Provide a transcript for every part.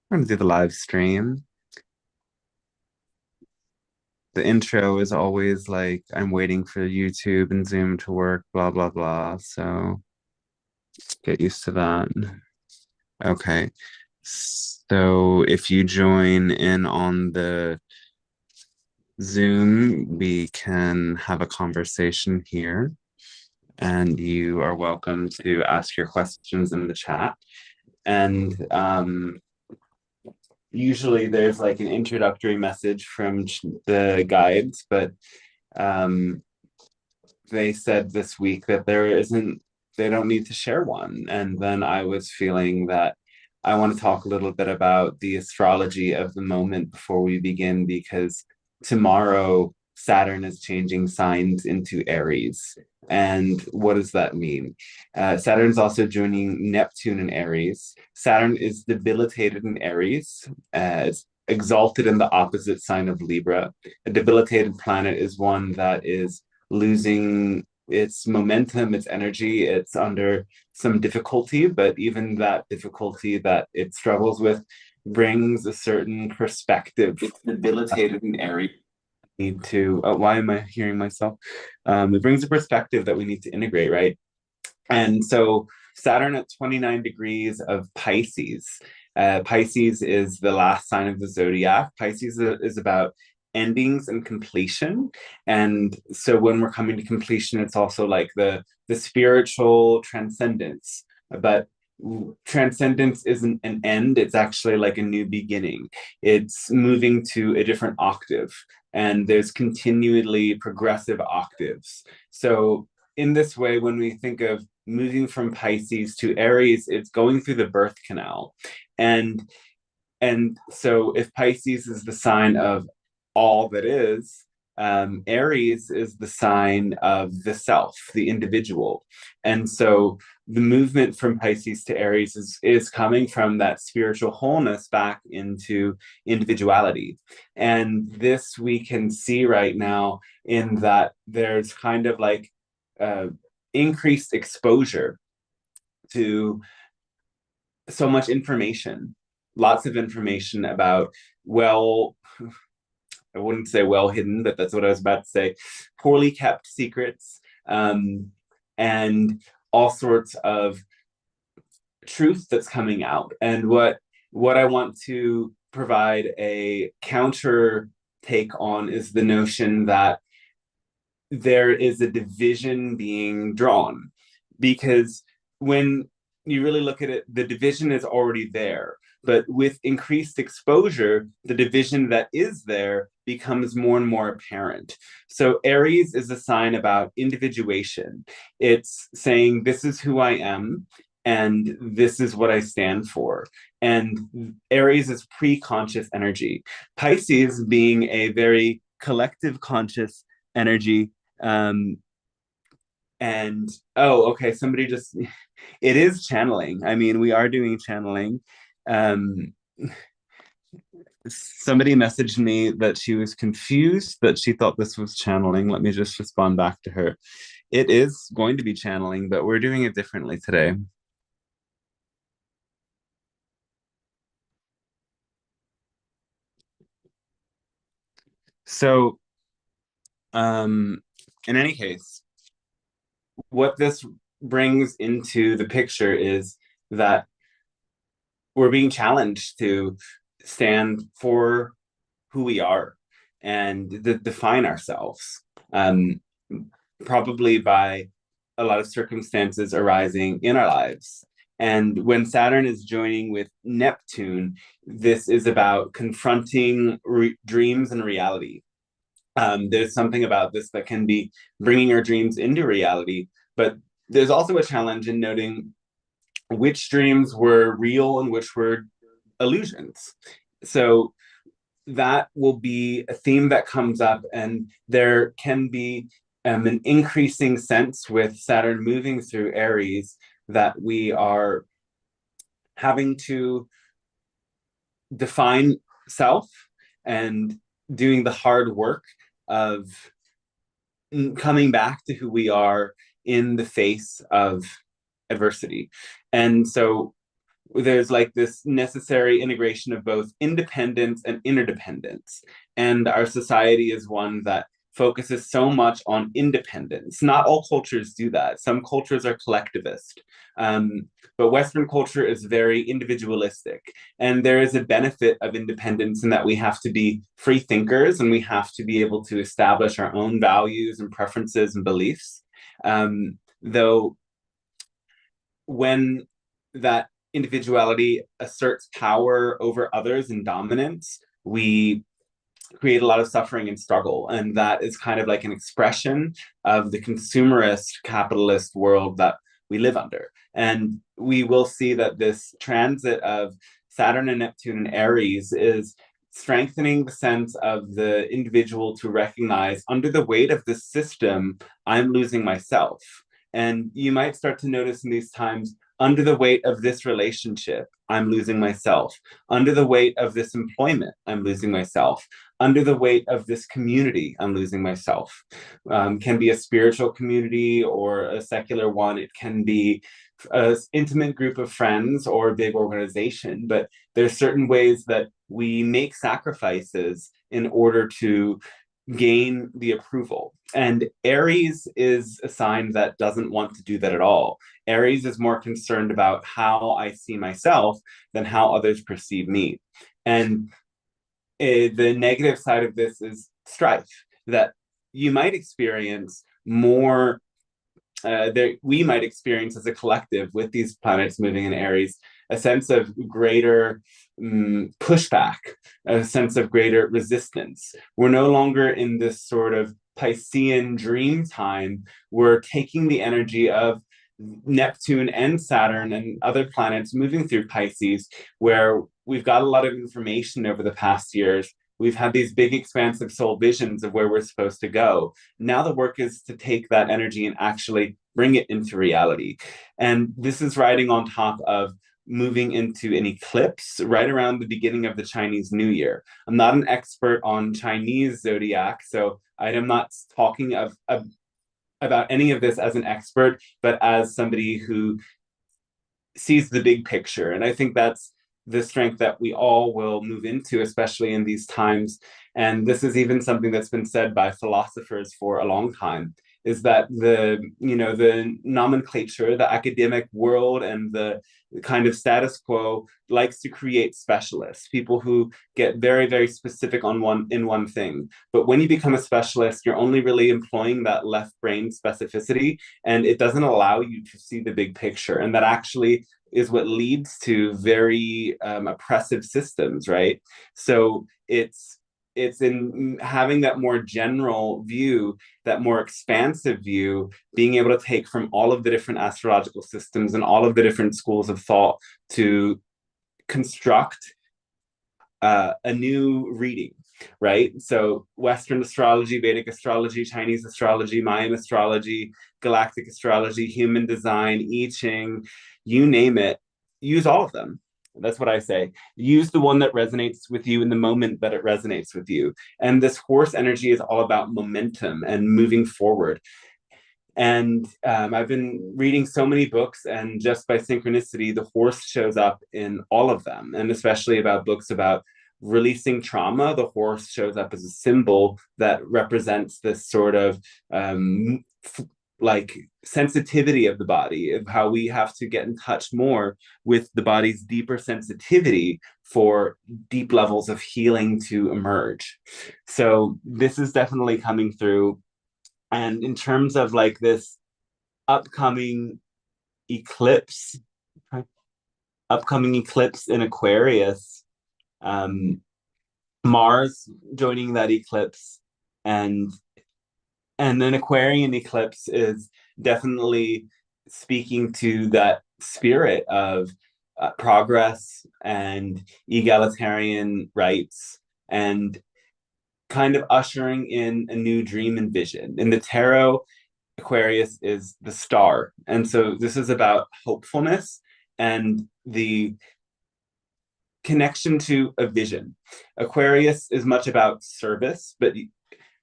I'm gonna do the live stream. The intro is always like I'm waiting for YouTube and Zoom to work, blah blah blah. So get used to that. Okay. So if you join in on the Zoom, we can have a conversation here, and you are welcome to ask your questions in the chat. And usually there's like an introductory message from the guides, but um, they said this week that they don't need to share one. And then I was feeling that I want to talk a little bit about the astrology of the moment before we begin, because tomorrow Saturn is changing signs into Aries. And what does that mean? Saturn's also joining Neptune in Aries. Saturn is debilitated in Aries, it's exalted in the opposite sign of Libra. A debilitated planet is one that is losing its momentum, its energy. It's under some difficulty, but even that difficulty that it struggles with brings a certain perspective. It's debilitated in area. Need to, why am I hearing myself? It brings a perspective that we need to integrate, right? And so Saturn at 29 degrees of Pisces. Pisces is the last sign of the zodiac. Pisces is about endings and completion. And so when we're coming to completion, it's also like the spiritual transcendence. But transcendence isn't an end, it's actually like a new beginning. It's moving to a different octave, and there's continually progressive octaves. So in this way, when we think of moving from Pisces to Aries, it's going through the birth canal. And so if Pisces is the sign of all that is, Aries is the sign of the self, the individual. And so the movement from Pisces to Aries is coming from that spiritual wholeness back into individuality. And this we can see right now in that there's kind of like uh, increased exposure to so much information, lots of information about, well, I wouldn't say well hidden, but that's what I was about to say, poorly kept secrets, and all sorts of truth that's coming out. And what I want to provide a counter take on is the notion that there is a division being drawn, because when you really look at it, the division is already there. But with increased exposure, the division that is there becomes more and more apparent. So Aries is a sign about individuation. It's saying, this is who I am, and this is what I stand for. And Aries is pre-conscious energy. Pisces being a very collective conscious energy, um, and oh, okay, somebody just it is channeling. I mean, we are doing channeling. Um, Somebody messaged me that she was confused, that she thought this was channeling. Let me just respond back to her. It is going to be channeling, but we're doing it differently today. So, um, in any case, what this brings into the picture is that we're being challenged to stand for who we are and define ourselves, um, probably by a lot of circumstances arising in our lives. And when Saturn is joining with Neptune, this is about confronting dreams and reality. There's something about this that can be bringing our dreams into reality, but there's also a challenge in noting which dreams were real and which were illusions. So that will be a theme that comes up, and there can be an increasing sense with Saturn moving through Aries that we are having to define self and doing the hard work of coming back to who we are in the face of adversity. And so there's like this necessary integration of both independence and interdependence. And our society is one that focuses so much on independence. Not all cultures do that. Some cultures are collectivist. But Western culture is very individualistic. And there is a benefit of independence in that we have to be free thinkers and we have to be able to establish our own values and preferences and beliefs. Though when that individuality asserts power over others and dominance, we create a lot of suffering and struggle. And that is kind of like an expression of the consumerist capitalist world that we live under. And we will see that this transit of Saturn and Neptune and Aries is strengthening the sense of the individual to recognize under the weight of this system, I'm losing myself. And you might start to notice in these times, under the weight of this relationship, I'm losing myself. Under the weight of this employment, I'm losing myself. Under the weight of this community, I'm losing myself. Can be a spiritual community or a secular one. It can be an intimate group of friends or a big organization. But there's certain ways that we make sacrifices in order to gain the approval. And Aries is a sign that doesn't want to do that at all. Aries is more concerned about how I see myself than how others perceive me. And the negative side of this is strife, that you might experience more, we might experience as a collective with these planets moving in Aries, a sense of greater pushback, a sense of greater resistance. We're no longer in this sort of Piscean dream time. We're taking the energy of Neptune and Saturn and other planets moving through Pisces, where we've got a lot of information over the past years. We've had these big, expansive soul visions of where we're supposed to go. Now the work is to take that energy and actually bring it into reality. And this is riding on top of moving into an eclipse right around the beginning of the Chinese New Year. I'm not an expert on Chinese zodiac, so I am not talking about any of this as an expert, but as somebody who sees the big picture. And I think that's the strength that we all will move into, especially in these times. And this is even something that's been said by philosophers for a long time, is that the nomenclature, the academic world and the kind of status quo likes to create specialists, people who get very, very specific on one thing. But when you become a specialist, you're only really employing that left brain specificity, and it doesn't allow you to see the big picture. And that actually is what leads to very oppressive systems, right? So it's in having that more general view, that more expansive view, being able to take from all of the different astrological systems and all of the different schools of thought to construct a new reading, right? So Western astrology, Vedic astrology, Chinese astrology, Mayan astrology, galactic astrology, human design, I Ching, you name it, use all of them. That's what I say. Use the one that resonates with you in the moment that it resonates with you. And this horse energy is all about momentum and moving forward. And I've been reading so many books, and just by synchronicity, the horse shows up in all of them. And especially about books about releasing trauma, the horse shows up as a symbol that represents this sort of like sensitivity of the body, of how we have to get in touch more with the body's deeper sensitivity for deep levels of healing to emerge. So this is definitely coming through. And in terms of like this upcoming eclipse, in Aquarius, Mars joining that eclipse, and an Aquarian eclipse is definitely speaking to that spirit of progress and egalitarian rights, and kind of ushering in a new dream and vision. In the tarot, Aquarius is the star. And so this is about hopefulness and the connection to a vision. Aquarius is much about service, but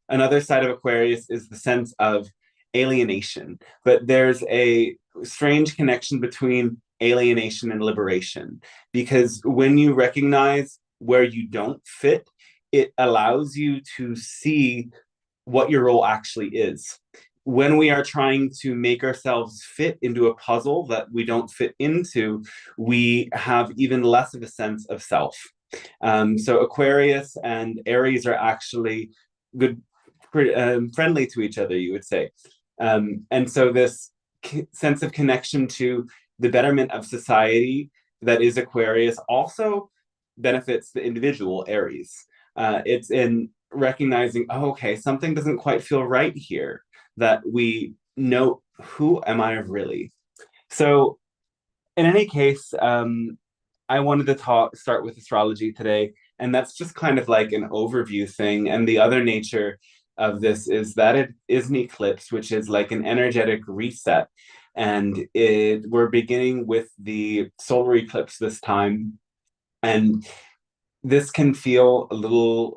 another side of Aquarius is the sense of alienation. But there's a strange connection between alienation and liberation. Because when you recognize where you don't fit, it allows you to see what your role actually is. When we are trying to make ourselves fit into a puzzle that we don't fit into, we have even less of a sense of self. So Aquarius and Aries are actually good, friendly to each other, you would say. And so this sense of connection to the betterment of society that is Aquarius also benefits the individual Aries. It's in recognizing, oh, okay, something doesn't quite feel right here, that we know, who am I really? So in any case, I wanted to start with astrology today, and that's just kind of like an overview thing. And the other nature of this is that it is an eclipse, which is like an energetic reset. And we're beginning with the solar eclipse this time. And this can feel a little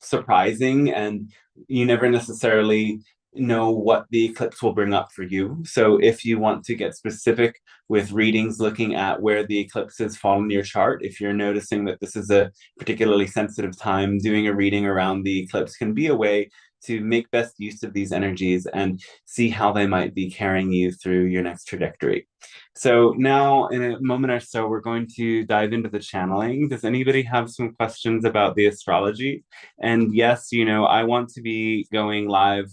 surprising, and you never necessarily know what the eclipse will bring up for you. So if you want to get specific with readings looking at where the eclipses fall in your chart, if you're noticing that this is a particularly sensitive time, doing a reading around the eclipse can be a way to make best use of these energies and see how they might be carrying you through your next trajectory. So now, in a moment or so, we're going to dive into the channeling. Does anybody have some questions about the astrology? And yes, I want to be going live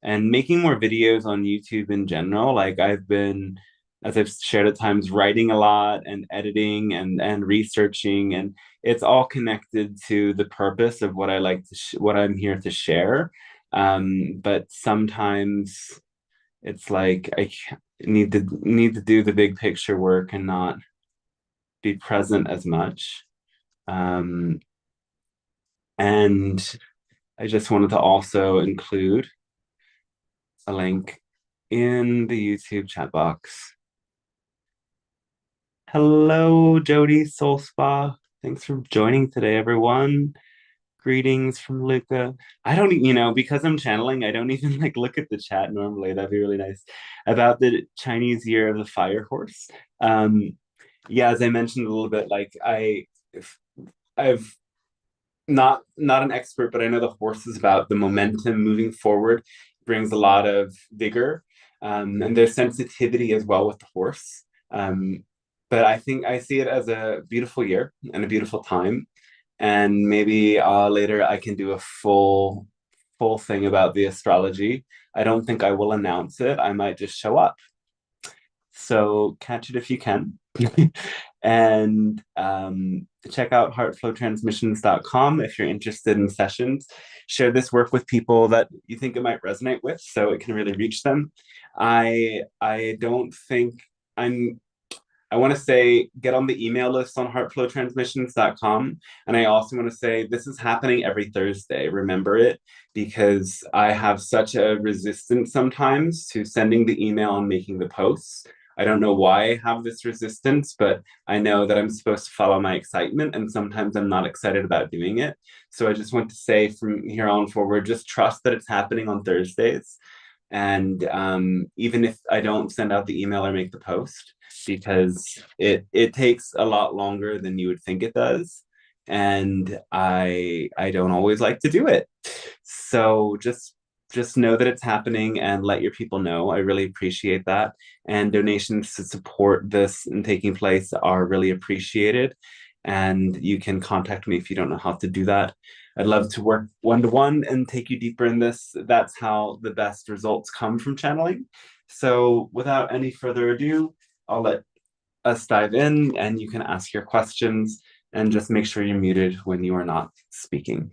and making more videos on YouTube in general. Like I've been, as I've shared at times, writing a lot and editing and researching, and it's all connected to the purpose of what I like to what I'm here to share. But sometimes it's like I need to do the big picture work and not be present as much. Um, and I just wanted to also include a link in the YouTube chat box. Hello, Jody Soul Spa. Thanks for joining today, everyone. Greetings from Luca. I don't, because I'm channeling, I don't even like look at the chat normally. That'd be really nice. About the Chinese year of the fire horse. Yeah, as I mentioned a little bit, like I've not an expert, but I know the horse is about the momentum moving forward, brings a lot of vigor, and there's sensitivity as well with the horse. But I think I see it as a beautiful year and a beautiful time, and maybe later I can do a full thing about the astrology. I don't think I will announce it. I might just show up. So catch it if you can. And check out heartflowtransmissions.com if you're interested in sessions. Share this work with people that you think it might resonate with so it can really reach them. I don't think I want to say get on the email list on heartflowtransmissions.com. And I also want to say this is happening every Thursday. Remember it, because I have such a resistance sometimes to sending the email and making the posts. I don't know why I have this resistance, but I know that I'm supposed to follow my excitement, and sometimes I'm not excited about doing it. So I just want to say from here on forward, just trust that it's happening on Thursdays. And even if I don't send out the email or make the post, because it takes a lot longer than you would think it does, and I don't always like to do it. So just know that it's happening and let your people know. I really appreciate that. And donations to support this and taking place are really appreciated. And you can contact me if you don't know how to do that. I'd love to work one-to-one and take you deeper in this. That's how the best results come from channeling. So without any further ado, I'll let us dive in and you can ask your questions, and just make sure you're muted when you are not speaking.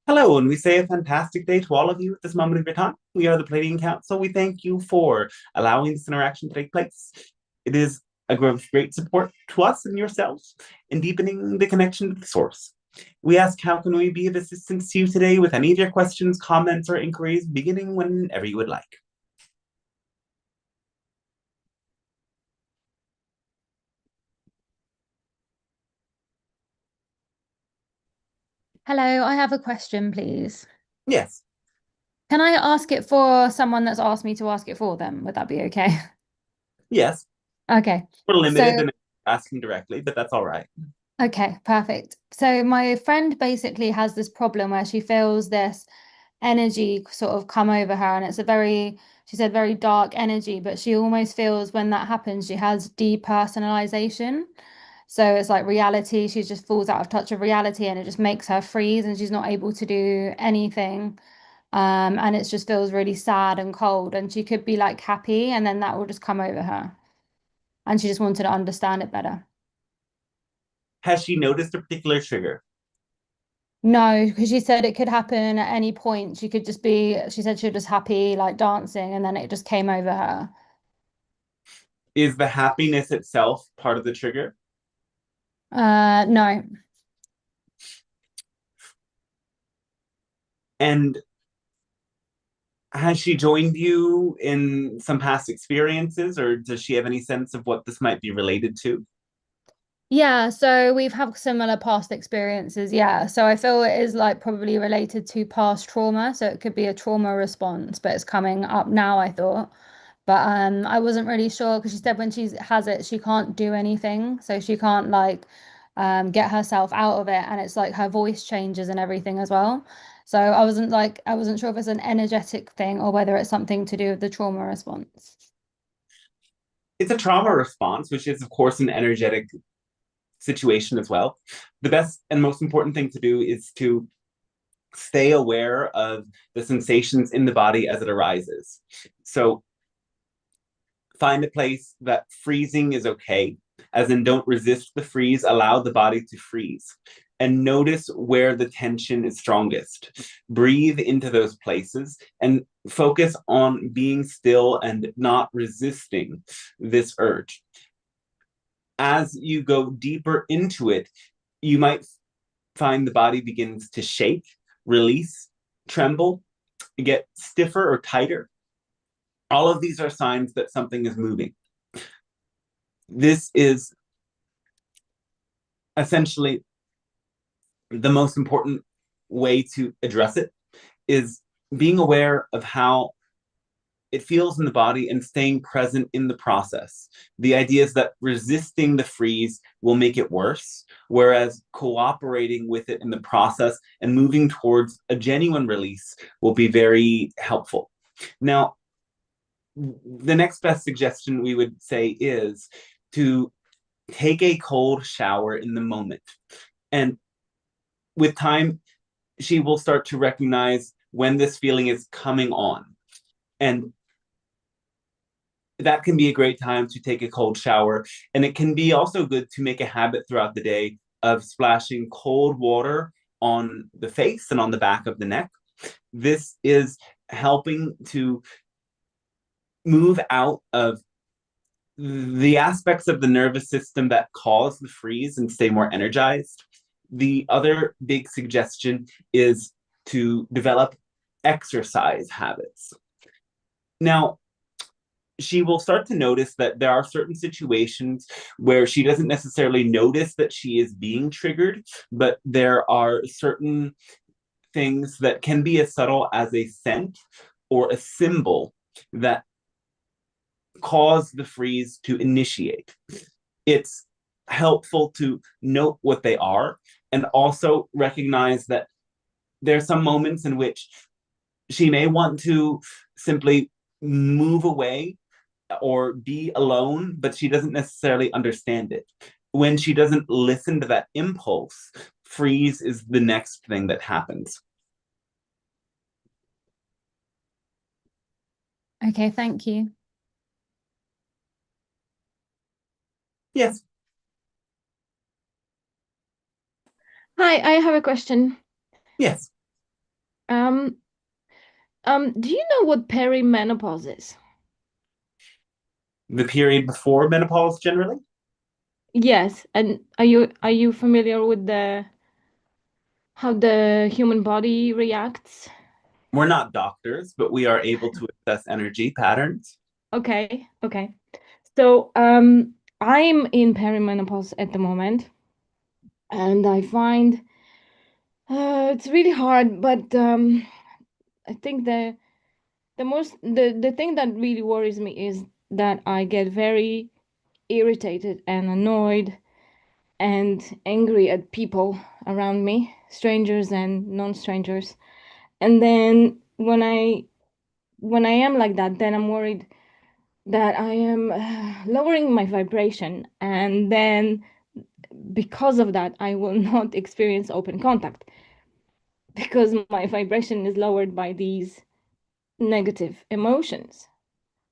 Hello, and we say a fantastic day to all of you at this moment of your time. We are the Pleiadian Council. We thank you for allowing this interaction to take place. It is a great support to us and yourselves in deepening the connection to the source. We ask, how can we be of assistance to you today with any of your questions, comments, or inquiries, beginning whenever you would like. Hello, I have a question, please. Yes, Can I ask it for someone that's asked me to ask it for them? Would that be okay? yes. Okay. We're So, limited in asking directly, but that's all right. okay, perfect. So my friend basically has this problem where she feels this energy sort of come over her, and it's a very, she said, very dark energy, but she almost feels when that happens, she has depersonalization. So it's like reality, she just falls out of touch with reality and it just makes her freeze and she's not able to do anything. And it just feels really sad and cold. And she could be like happy, and then that will just come over her. And she just wanted to understand it better. Has she noticed a particular trigger? No, because she said it could happen at any point. She could just be, she said she was just happy, like dancing, and then it just came over her. Is the happiness itself part of the trigger? No. And has she joined you in some past experiences, or does she have any sense of what this might be related to? Yeah, so we've had similar past experiences. Yeah, so I feel it is like probably related to past trauma. So it could be a trauma response, but it's coming up now, I thought. But I wasn't really sure because she said when she has it, she can't do anything. So she can't like get herself out of it. And it's like her voice changes and everything as well. So I wasn't sure if it's an energetic thing or whether it's something to do with the trauma response. It's a trauma response, which is, of course, an energetic situation as well. The best and most important thing to do is to stay aware of the sensations in the body as it arises. So find a place that freezing is okay, as in don't resist the freeze, allow the body to freeze. And notice where the tension is strongest. Breathe into those places and focus on being still and not resisting this urge. As you go deeper into it, you might find the body begins to shake, release, tremble, get stiffer or tighter. All of these are signs that something is moving. This is essentially the most important way to address it is being aware of how it feels in the body and staying present in the process. The idea is that resisting the freeze will make it worse, whereas cooperating with it in the process and moving towards a genuine release will be very helpful. Now, the next best suggestion we would say is to take a cold shower in the moment. And with time, she will start to recognize when this feeling is coming on. And that can be a great time to take a cold shower. And it can be also good to make a habit throughout the day of splashing cold water on the face and on the back of the neck. This is helping to move out of the aspects of the nervous system that cause the freeze and stay more energized. The other big suggestion is to develop exercise habits. Now, she will start to notice that there are certain situations where she doesn't necessarily notice that she is being triggered, but there are certain things that can be as subtle as a scent or a symbol that cause the freeze to initiate. It's helpful to note what they are and also recognize that there are some moments in which she may want to simply move away or be alone, but she doesn't necessarily understand it. When she doesn't listen to that impulse, freeze is the next thing that happens. Okay, thank you. Yes, Hi, I have a question. yes. Um, do you know what perimenopause is? The period before menopause generally? Yes. And are you familiar with the how the human body reacts? We're not doctors, but we are able to assess energy patterns. Okay, okay. So I'm in perimenopause at the moment, and I find it's really hard, but I think the thing that really worries me is that I get very irritated and annoyed and angry at people around me, strangers and non-strangers. And then when I am like that, then I'm worried that I am lowering my vibration, and then because of that, I will not experience open contact because my vibration is lowered by these negative emotions.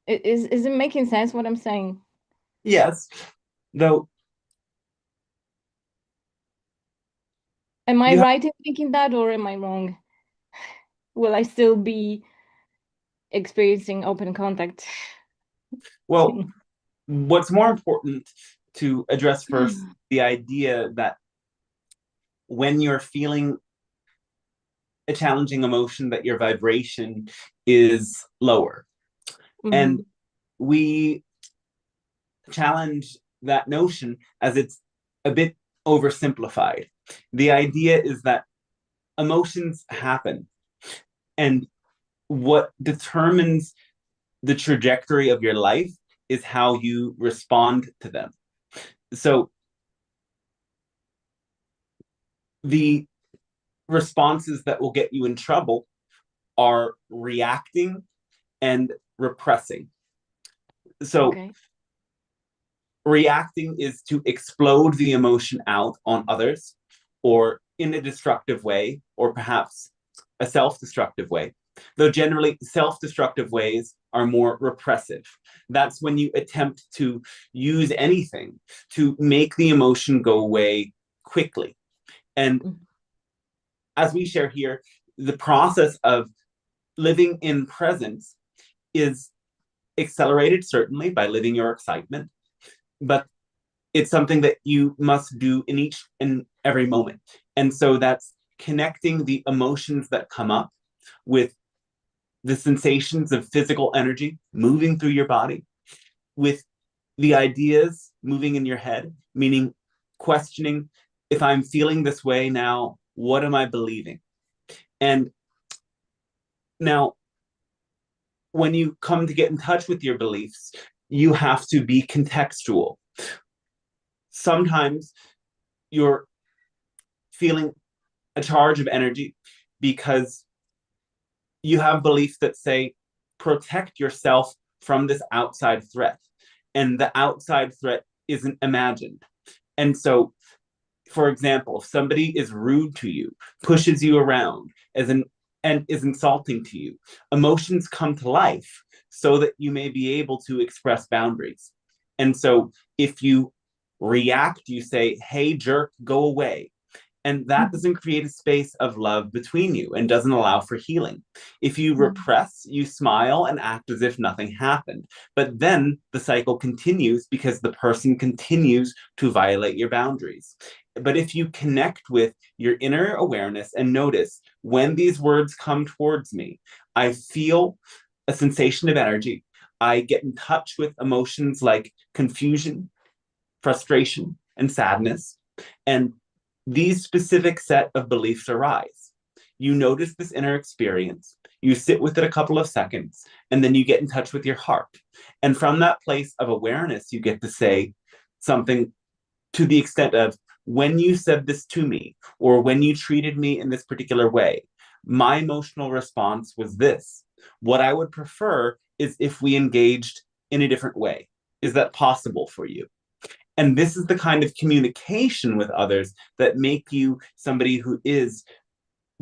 Is it making sense what I'm saying? Yes, though Am I you have, right in thinking that, or am I wrong? Will I still be experiencing open contact? well, what's more important to address first, the idea that when you're feeling a challenging emotion, that your vibration is lower. And Mhm. we challenge that notion as it's a bit oversimplified. The idea is that emotions happen, and what determines the trajectory of your life is how you respond to them. So the responses that will get you in trouble are reacting and repressing. So Okay. reacting is to explode the emotion out on others, or in a destructive way, or perhaps a self-destructive way. Though generally self-destructive ways are more repressive. That's when you attempt to use anything to make the emotion go away quickly. And Mhm. as we share here, the process of living in presence is accelerated certainly by living your excitement, but it's something that you must do in each and every moment. And so that's connecting the emotions that come up with the sensations of physical energy moving through your body, with the ideas moving in your head, meaning questioning, if I'm feeling this way now, what am I believing? And now, when you come to get in touch with your beliefs, you have to be contextual. Sometimes you're feeling a charge of energy because you have beliefs that say, protect yourself from this outside threat. And the outside threat isn't imagined. And so, for example, if somebody is rude to you, pushes you around, and is insulting to you, emotions come to life so that you may be able to express boundaries. And so, if you react, you say, hey, jerk, go away. And that doesn't create a space of love between you and doesn't allow for healing. If you repress, you smile and act as if nothing happened. But then the cycle continues because the person continues to violate your boundaries. But if you connect with your inner awareness and notice when these words come towards me, I feel a sensation of energy. I get in touch with emotions like confusion, frustration, and sadness. And these specific set of beliefs arise. You notice this inner experience, you sit with it a couple of seconds, and then you get in touch with your heart. And from that place of awareness, you get to say something to the extent of, when you said this to me, or when you treated me in this particular way, my emotional response was this. What I would prefer is if we engaged in a different way. Is that possible for you? And this is the kind of communication with others that make you somebody who is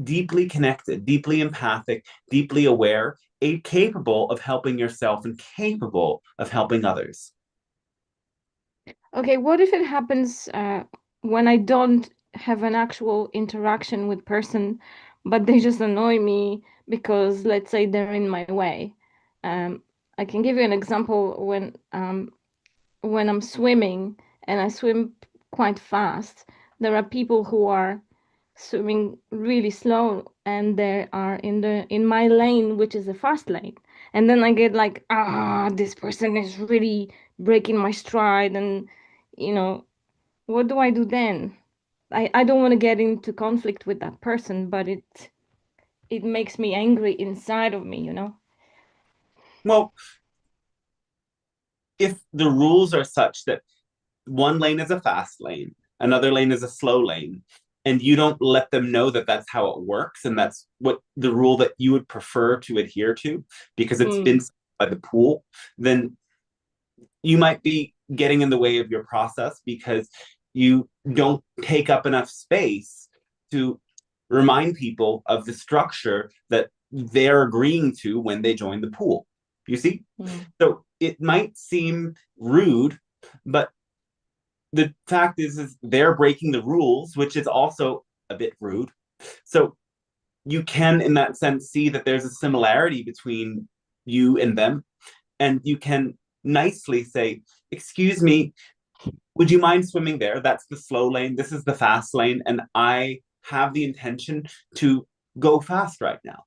deeply connected, deeply empathic, deeply aware, capable of helping yourself and capable of helping others. Okay, what if it happens when I don't have an actual interaction with person, but they just annoy me because let's say they're in my way. Um, I can give you an example when I'm swimming and I swim quite fast. There are people who are swimming really slow and they are in my lane, which is a fast lane. And then I get like, this person is really breaking my stride. And, what do I do then? I don't want to get into conflict with that person, but it makes me angry inside of me, Well, if the rules are such that one lane is a fast lane, another lane is a slow lane, and you don't let them know that that's how it works and that's what the rule that you would prefer to adhere to because it's been set by the pool, then you might be getting in the way of your process because you don't take up enough space to remind people of the structure that they're agreeing to when they join the pool. You see? So it might seem rude, but the fact is they're breaking the rules, which is also a bit rude. So you can, in that sense, see that there's a similarity between you and them. And you can nicely say, excuse me, would you mind swimming there? That's the slow lane. This is the fast lane. And I have the intention to go fast right now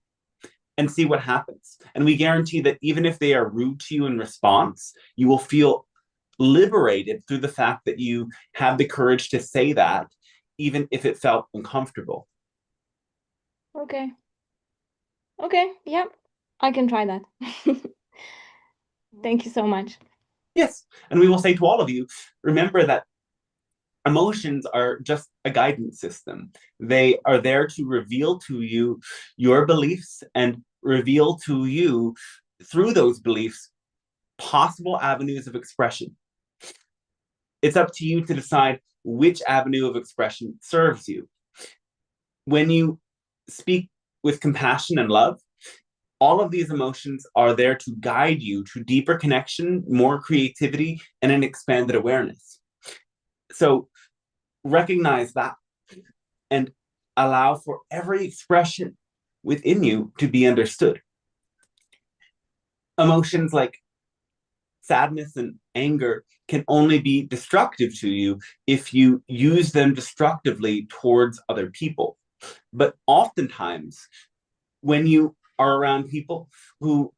and see what happens. And we guarantee that even if they are rude to you in response, you will feel liberated through the fact that you have the courage to say that, even if it felt uncomfortable. Okay. Yeah, I can try that. Thank you so much. Yes. And we will say to all of you, remember that emotions are just a guidance system. They are there to reveal to you your beliefs and reveal to you, through those beliefs, possible avenues of expression. It's up to you to decide which avenue of expression serves you. When you speak with compassion and love, all of these emotions are there to guide you to deeper connection, more creativity, and an expanded awareness. So recognize that and allow for every expression within you to be understood. Emotions like sadness and anger can only be destructive to you if you use them destructively towards other people. But oftentimes, when you are around people who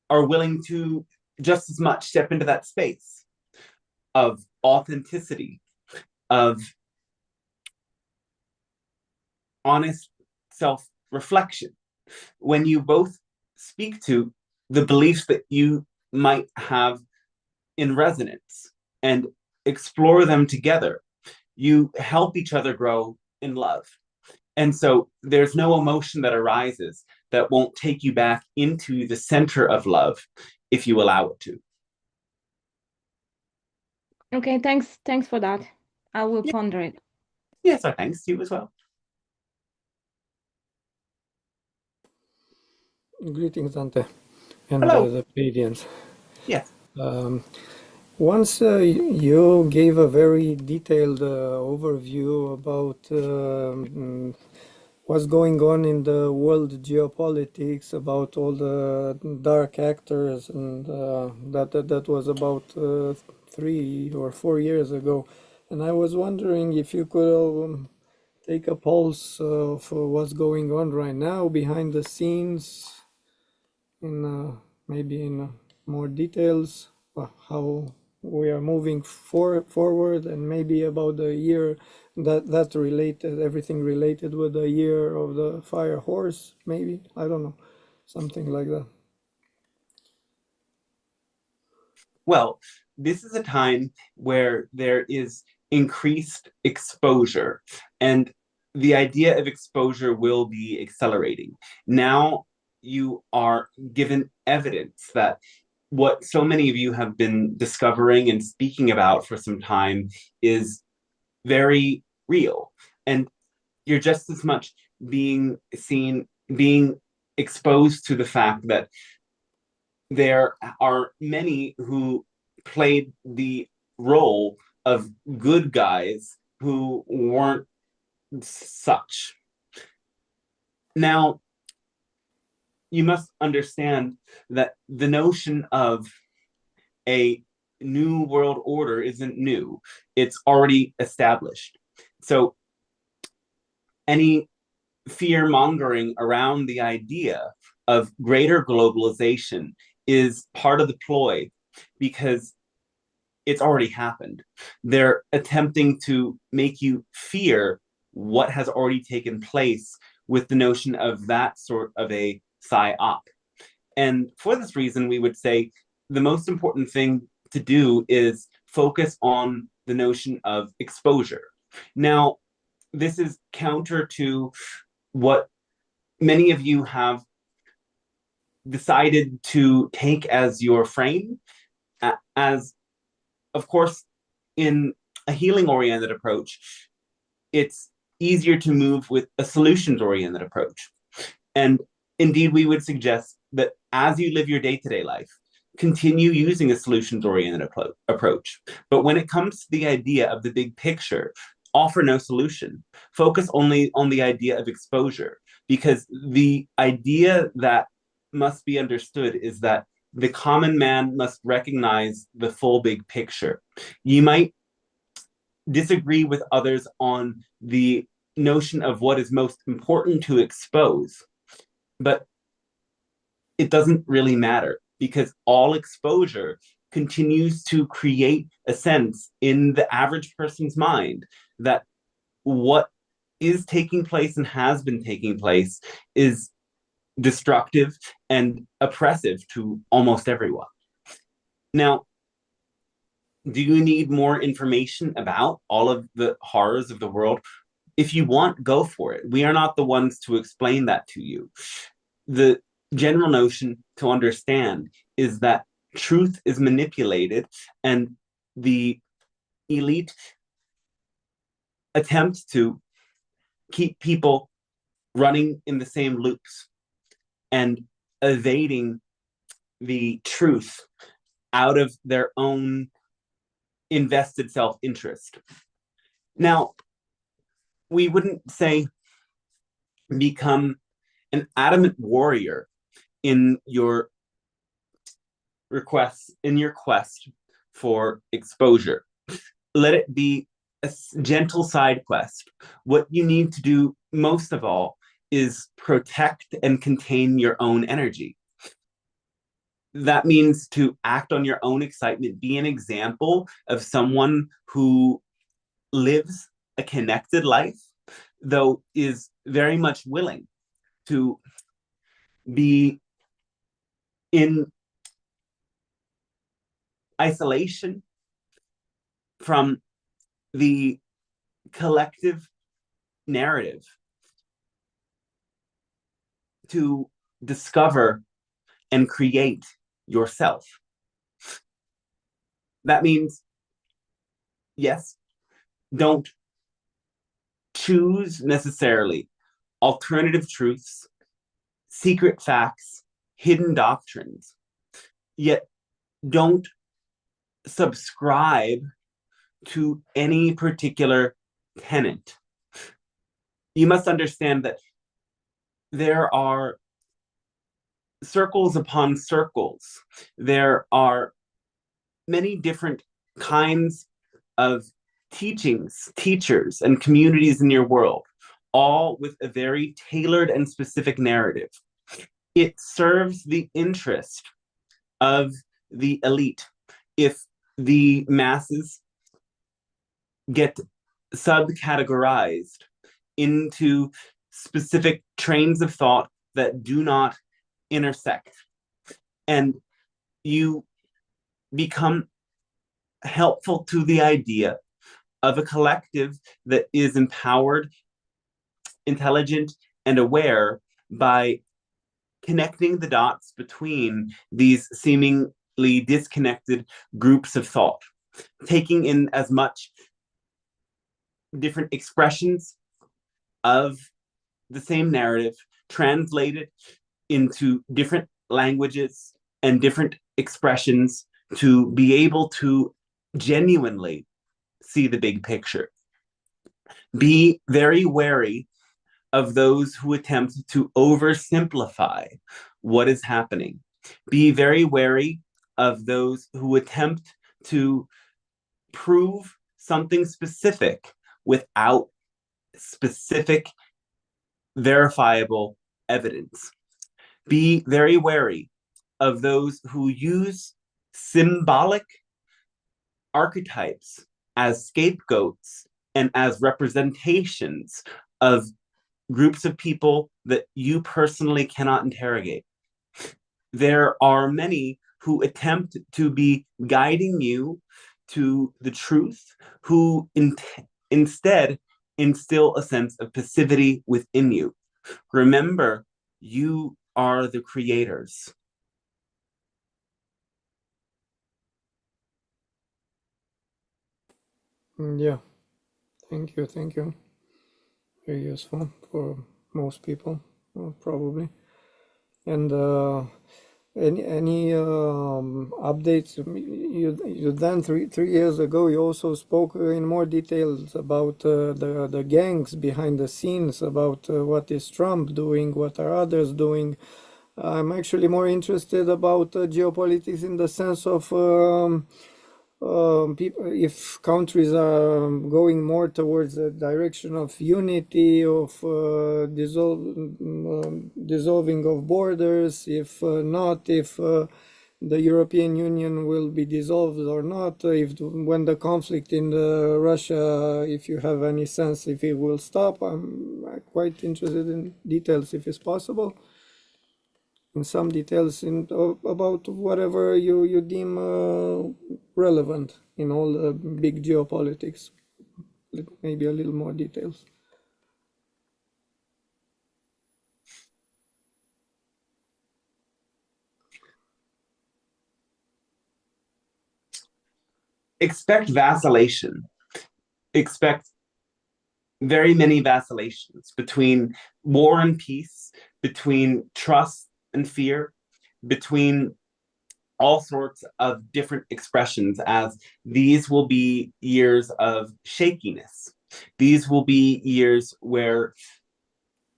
are willing to just as much step into that space of authenticity, of honest self-reflection, when you both speak to the beliefs that you might have in resonance and explore them together, you help each other grow in love. And so there's no emotion that arises that won't take you back into the center of love if you allow it to. Okay, thanks for that. I will ponder it. Yes, our thanks to you as well. Greetings, Ante, and Hello. the Pleiadians. Yes. Once you gave a very detailed overview about what's going on in the world geopolitics, about all the dark actors, and that was about 3 or 4 years ago. And I was wondering if you could take a pulse of what's going on right now behind the scenes, in maybe in more details, how we are moving forward, and maybe about the year that related, everything related with the year of the fire horse, maybe, I don't know, something like that. Well, this is a time where there is increased exposure, and the idea of exposure will be accelerating. Now you are given evidence that what so many of you have been discovering and speaking about for some time is very real. And you're just as much being seen, being exposed to the fact that there are many who played the role of good guys who weren't such. Now, you must understand that the notion of a new world order isn't new. It's already established. So any fear mongering around the idea of greater globalization is part of the ploy because it's already happened. They're attempting to make you fear what has already taken place with the notion of that sort of a psyop. And for this reason, we would say the most important thing to do is focus on the notion of exposure. Now, this is counter to what many of you have decided to take as your frame, as, of course, in a healing oriented approach, it's easier to move with a solutions oriented approach. And indeed, we would suggest that as you live your day to day life, continue using a solutions oriented approach. But when it comes to the idea of the big picture, offer no solution. Focus only on the idea of exposure, because the idea that must be understood is that the common man must recognize the full big picture. You might disagree with others on the notion of what is most important to expose, but it doesn't really matter because all exposure continues to create a sense in the average person's mind that what is taking place and has been taking place is destructive and oppressive to almost everyone. Now, do you need more information about all of the horrors of the world? If you want, go for it. We are not the ones to explain that to you. The general notion to understand is that truth is manipulated and the elite attempts to keep people running in the same loops and evading the truth out of their own invested self-interest. Now, we wouldn't say become an adamant warrior in your requests, in your quest for exposure. Let it be a gentle side quest. What you need to do most of all is protect and contain your own energy. That means to act on your own excitement, be an example of someone who lives a connected life, though is very much willing to be in isolation from the collective narrative to discover and create yourself. That means, yes, don't choose necessarily alternative truths, secret facts, hidden doctrines, yet don't subscribe to any particular tenet. You must understand that there are circles upon circles. There are many different kinds of teachings, teachers, and communities in your world, all with a very tailored and specific narrative. It serves the interest of the elite if the masses get subcategorized into specific trains of thought that do not intersect, and you become helpful to the idea of a collective that is empowered, intelligent, and aware by connecting the dots between these seemingly disconnected groups of thought, taking in as much different expressions of the same narrative, translated into different languages and different expressions to be able to genuinely see the big picture. Be very wary of those who attempt to oversimplify what is happening. Be very wary of those who attempt to prove something specific without specific verifiable evidence. Be very wary of those who use symbolic archetypes as scapegoats and as representations of groups of people that you personally cannot interrogate. There are many who attempt to be guiding you to the truth, who instead instill a sense of passivity within you. Remember, you are the creators. Yeah, thank you, thank you. Very useful for most people, probably. And any updates? You then three years ago you also spoke in more details about the gangs behind the scenes, about what is Trump doing, what are others doing. I'm actually more interested about geopolitics in the sense of people, if countries are going more towards the direction of unity, of dissolving of borders, if not, if the European Union will be dissolved or not, if when the conflict in Russia, if you have any sense if it will stop. I'm quite interested in details, if it's possible, in some details about whatever you deem relevant in all the big geopolitics. Maybe a little more details. Expect vacillation. Expect very many vacillations between war and peace, between trust and fear, between all sorts of different expressions, as these will be years of shakiness. These will be years where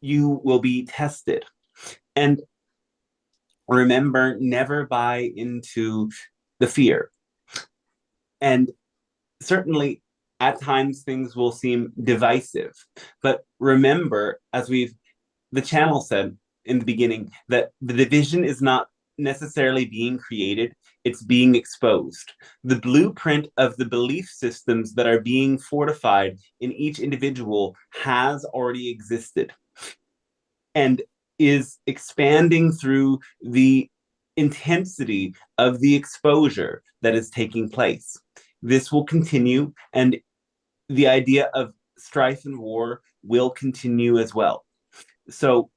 you will be tested. And remember, never buy into the fear. And certainly, at times, things will seem divisive. But remember, as the channel said in the beginning, that the division is not necessarily being created, it's being exposed. The blueprint of the belief systems that are being fortified in each individual has already existed and is expanding through the intensity of the exposure that is taking place. This will continue, and the idea of strife and war will continue as well. So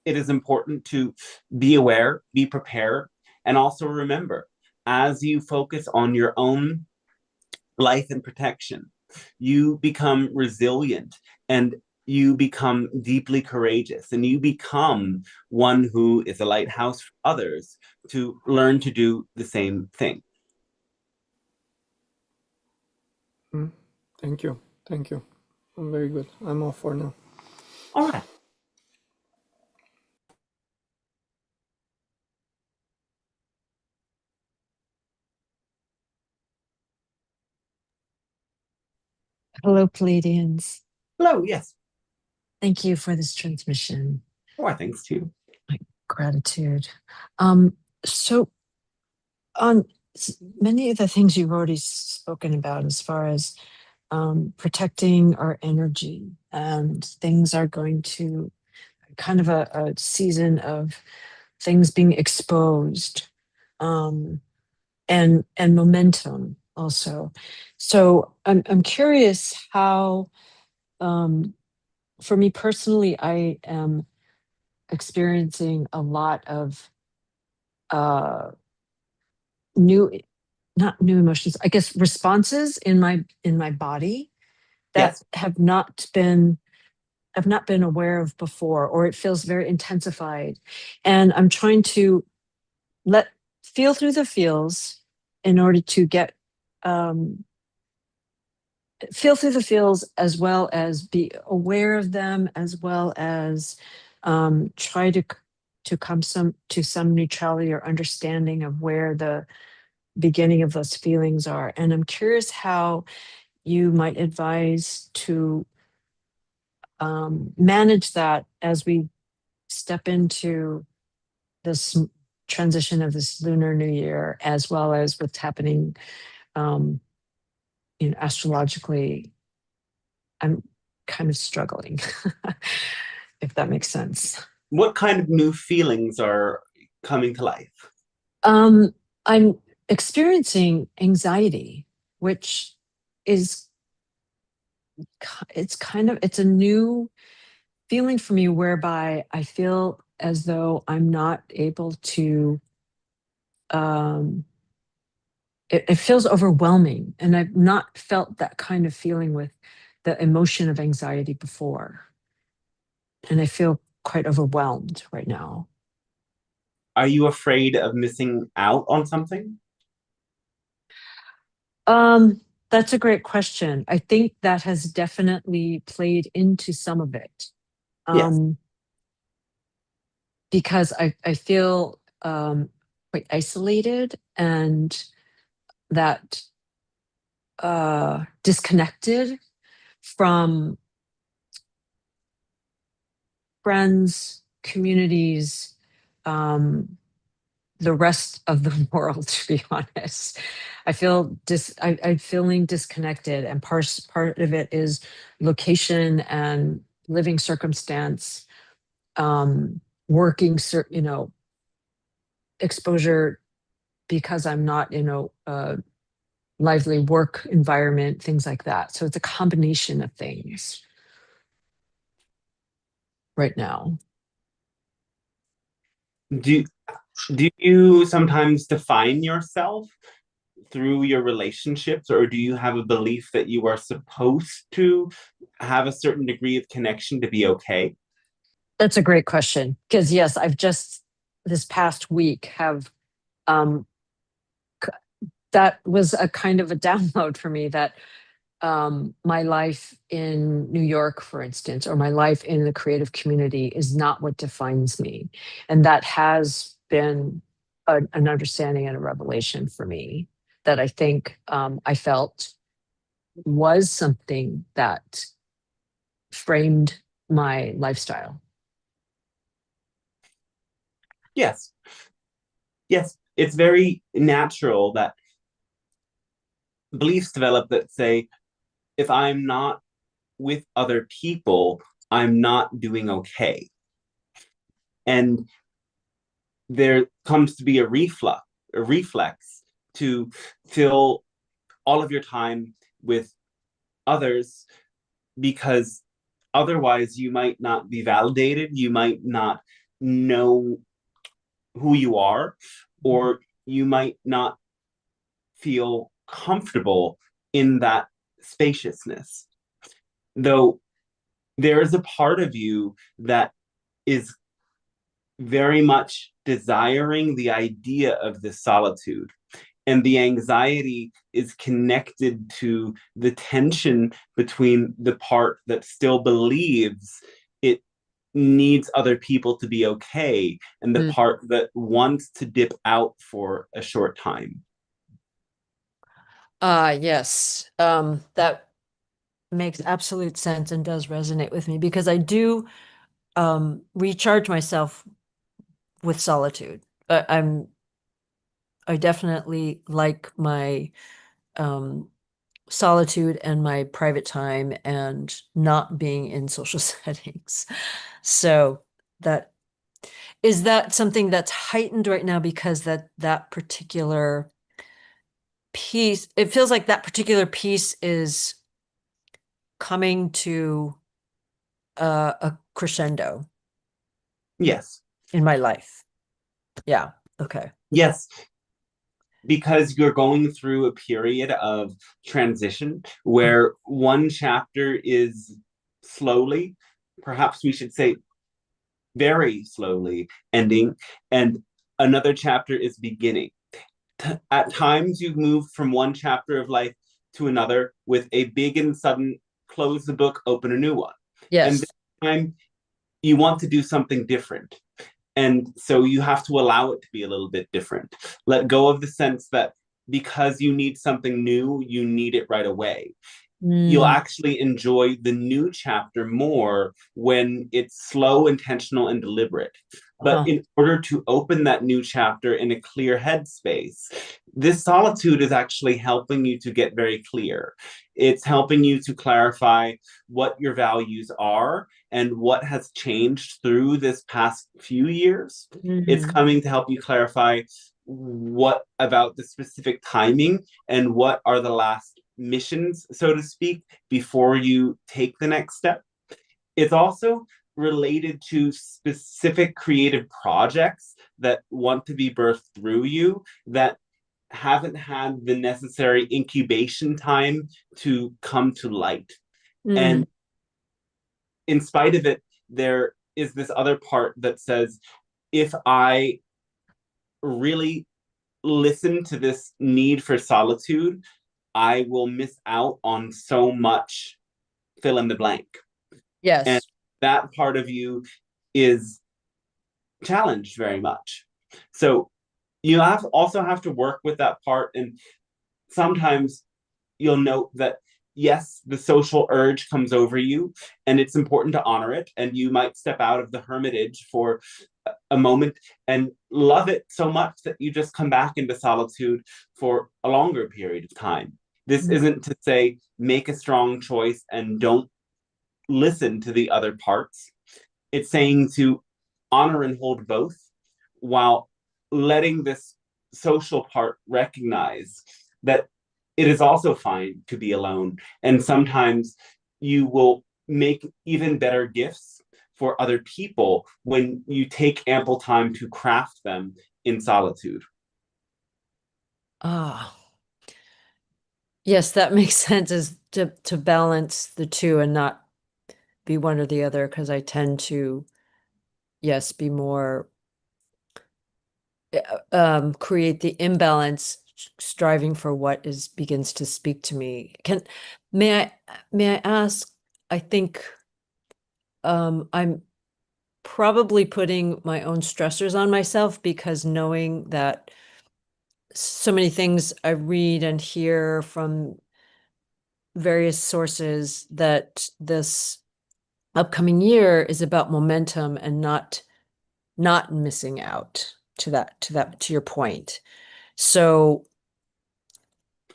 it is important to be aware, be prepared, and also remember, as you focus on your own life and protection, you become resilient and you become deeply courageous, and you become one who is a lighthouse for others to learn to do the same thing. Thank you. Thank you. I'm very good. I'm off for now. All right. Hello, Pleiadians. Hello, yes. Thank you for this transmission. Why, thanks to you. My gratitude. So on many of the things you've already spoken about as far as protecting our energy, and things are going to kind of a season of things being exposed, and momentum also. So I'm curious how, for me personally, I am experiencing a lot of new, not new emotions, I guess, responses in my body that Yes. I've not been aware of before, or it feels very intensified. And I'm trying to feel through the feels in order to get feel through the feels, as well as be aware of them, as well as try to come to some neutrality or understanding of where the beginning of those feelings are. And I'm curious how you might advise to manage that as we step into this transition of this Lunar New Year, as well as what's happening, astrologically. I'm kind of struggling, if that makes sense. What kind of new feelings are coming to life? I'm experiencing anxiety, which is it's a new feeling for me, whereby I feel as though I'm not able to it feels overwhelming, and I've not felt that kind of feeling with the emotion of anxiety before, and I feel quite overwhelmed right now. Are you afraid of missing out on something? That's a great question. I think that has definitely played into some of it. Yes. Because I feel quite isolated, and that disconnected from friends, communities, the rest of the world, to be honest. I feel I'm feeling disconnected, and part of it is location and living circumstance, working, exposure, because I'm not in a lively work environment, things like that. So it's a combination of things right now. Do you sometimes define yourself through your relationships, or do you have a belief that you are supposed to have a certain degree of connection to be okay? That's a great question, because yes, I've just this past week have that was a kind of a download for me, that my life in New York, for instance, or my life in the creative community is not what defines me. And that has been an understanding and a revelation for me, that I think I felt was something that framed my lifestyle. Yes. Yes, it's very natural that beliefs develop that say, if I'm not with other people, I'm not doing okay. And there comes to be a reflex to fill all of your time with others, because otherwise you might not be validated, you might not know who you are, or you might not feel comfortable in that spaciousness. Though there is a part of you that is very much desiring the idea of this solitude. And the anxiety is connected to the tension between the part that still believes it needs other people to be okay, and the part that wants to dip out for a short time. Yes, that makes absolute sense and does resonate with me, because I do recharge myself with solitude. I definitely like my solitude and my private time, and not being in social settings. So that is that something that's heightened right now, because that particular piece, it feels like that particular piece is coming to a crescendo. Yes. In my life. Yeah. Okay. Yes. Because you're going through a period of transition where one chapter is slowly, perhaps we should say very slowly, ending, and another chapter is beginning. At times, you move from one chapter of life to another with a big and sudden close the book, open a new one. Yes. And this time you want to do something different. And so you have to allow it to be a little bit different. Let go of the sense that because you need something new, you need it right away. You'll actually enjoy the new chapter more when it's slow, intentional, and deliberate. But in order to open that new chapter in a clear headspace, this solitude is actually helping you to get very clear. It's helping you to clarify what your values are and what has changed through this past few years. It's coming to help you clarify what about the specific timing and what are the last missions, so to speak, before you take the next step. It's also related to specific creative projects that want to be birthed through you that haven't had the necessary incubation time to come to light. And in spite of it, there is this other part that says, if I really listen to this need for solitude, I will miss out on so much fill in the blank. Yes. And that part of you is challenged very much. So you also have to work with that part. And sometimes you'll note that, yes, the social urge comes over you and it's important to honor it. And you might step out of the hermitage for a moment and love it so much that you just come back into solitude for a longer period of time. This isn't to say make a strong choice and don't listen to the other parts. It's saying to honor and hold both while letting this social part recognize that it is also fine to be alone. And sometimes you will make even better gifts for other people when you take ample time to craft them in solitude. Yes, that makes sense, is to balance the two and not be one or the other, because I tend to, yes, be more create the imbalance, striving for what begins to speak to me. May I ask, I think I'm probably putting my own stressors on myself, because knowing that so many things I read and hear from various sources that this upcoming year is about momentum and not missing out, to your point. So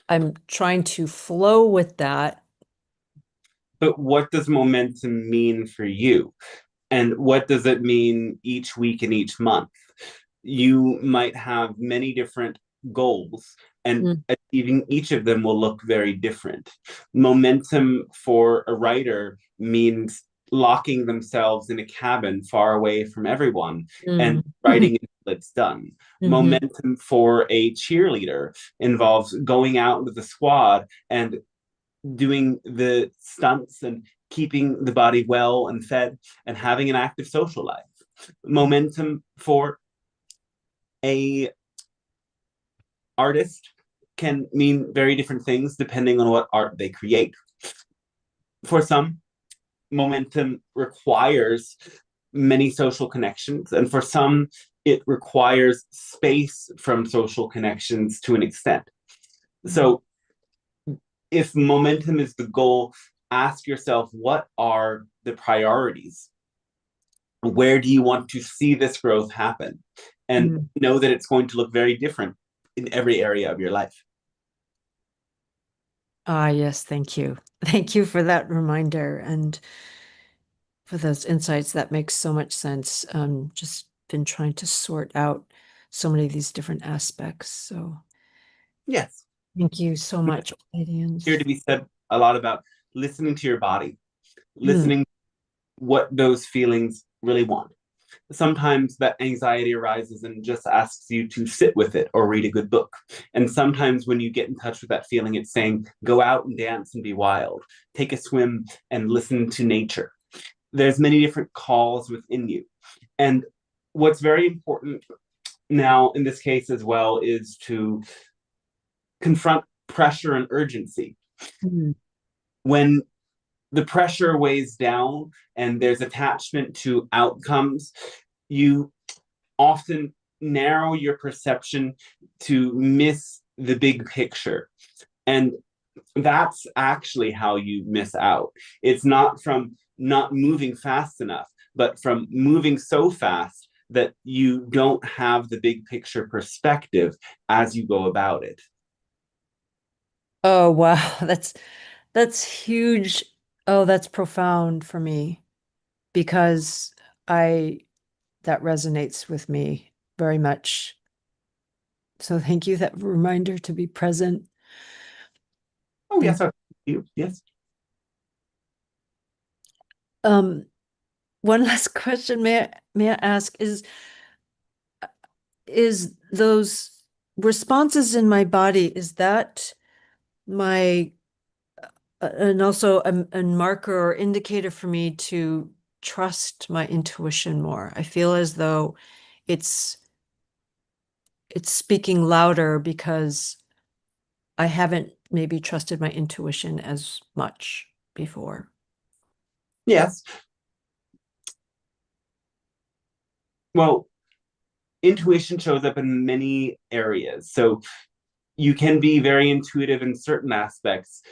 I'm trying to flow with that. But what does momentum mean for you? And what does it mean each week and each month? You might have many different goals, and achieving each of them will look very different. Momentum for a writer means locking themselves in a cabin far away from everyone and writing until it's done. Momentum for a cheerleader involves going out with the squad and doing the stunts and keeping the body well and fed and having an active social life. Momentum for a artist can mean very different things depending on what art they create. For some, momentum requires many social connections, and for some, it requires space from social connections to an extent. So if momentum is the goal, ask yourself, what are the priorities? Where do you want to see this growth happen? And know that it's going to look very different in every area of your life. Yes, thank you. Thank you for that reminder and for those insights. That makes so much sense. Just been trying to sort out so many of these different aspects. So yes, thank you so much, Pleiadians. Here to be said a lot about listening to your body, listening what those feelings really want. Sometimes that anxiety arises and just asks you to sit with it or read a good book. And sometimes when you get in touch with that feeling, it's saying, go out and dance and be wild, take a swim and listen to nature. There's many different calls within you. And what's very important now in this case as well is to confront pressure and urgency. Hmm. When the pressure weighs down and there's attachment to outcomes, you often narrow your perception to miss the big picture. And that's actually how you miss out. It's not from not moving fast enough, but from moving so fast that you don't have the big picture perspective as you go about it. Oh, wow. That's huge. Oh, that's profound for me because I that resonates with me very much. So thank you, that reminder to be present. Oh, Thank yes, you. Yes. One last question, may I ask, is those responses in my body, is that my and also a marker or indicator for me to trust my intuition more? I feel as though it's speaking louder because I haven't maybe trusted my intuition as much before. Yes. Well, intuition shows up in many areas. So you can be very intuitive in certain aspects.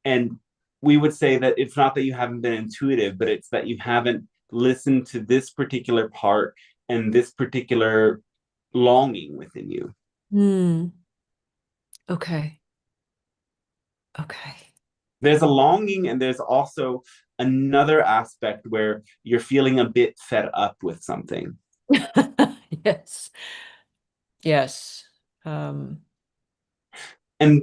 And we would say that it's not that you haven't been intuitive, but it's that you haven't listened to this particular part and this particular longing within you. Okay. Okay. There's a longing, and there's also another aspect where you're feeling a bit fed up with something. Yes. Yes. Um, and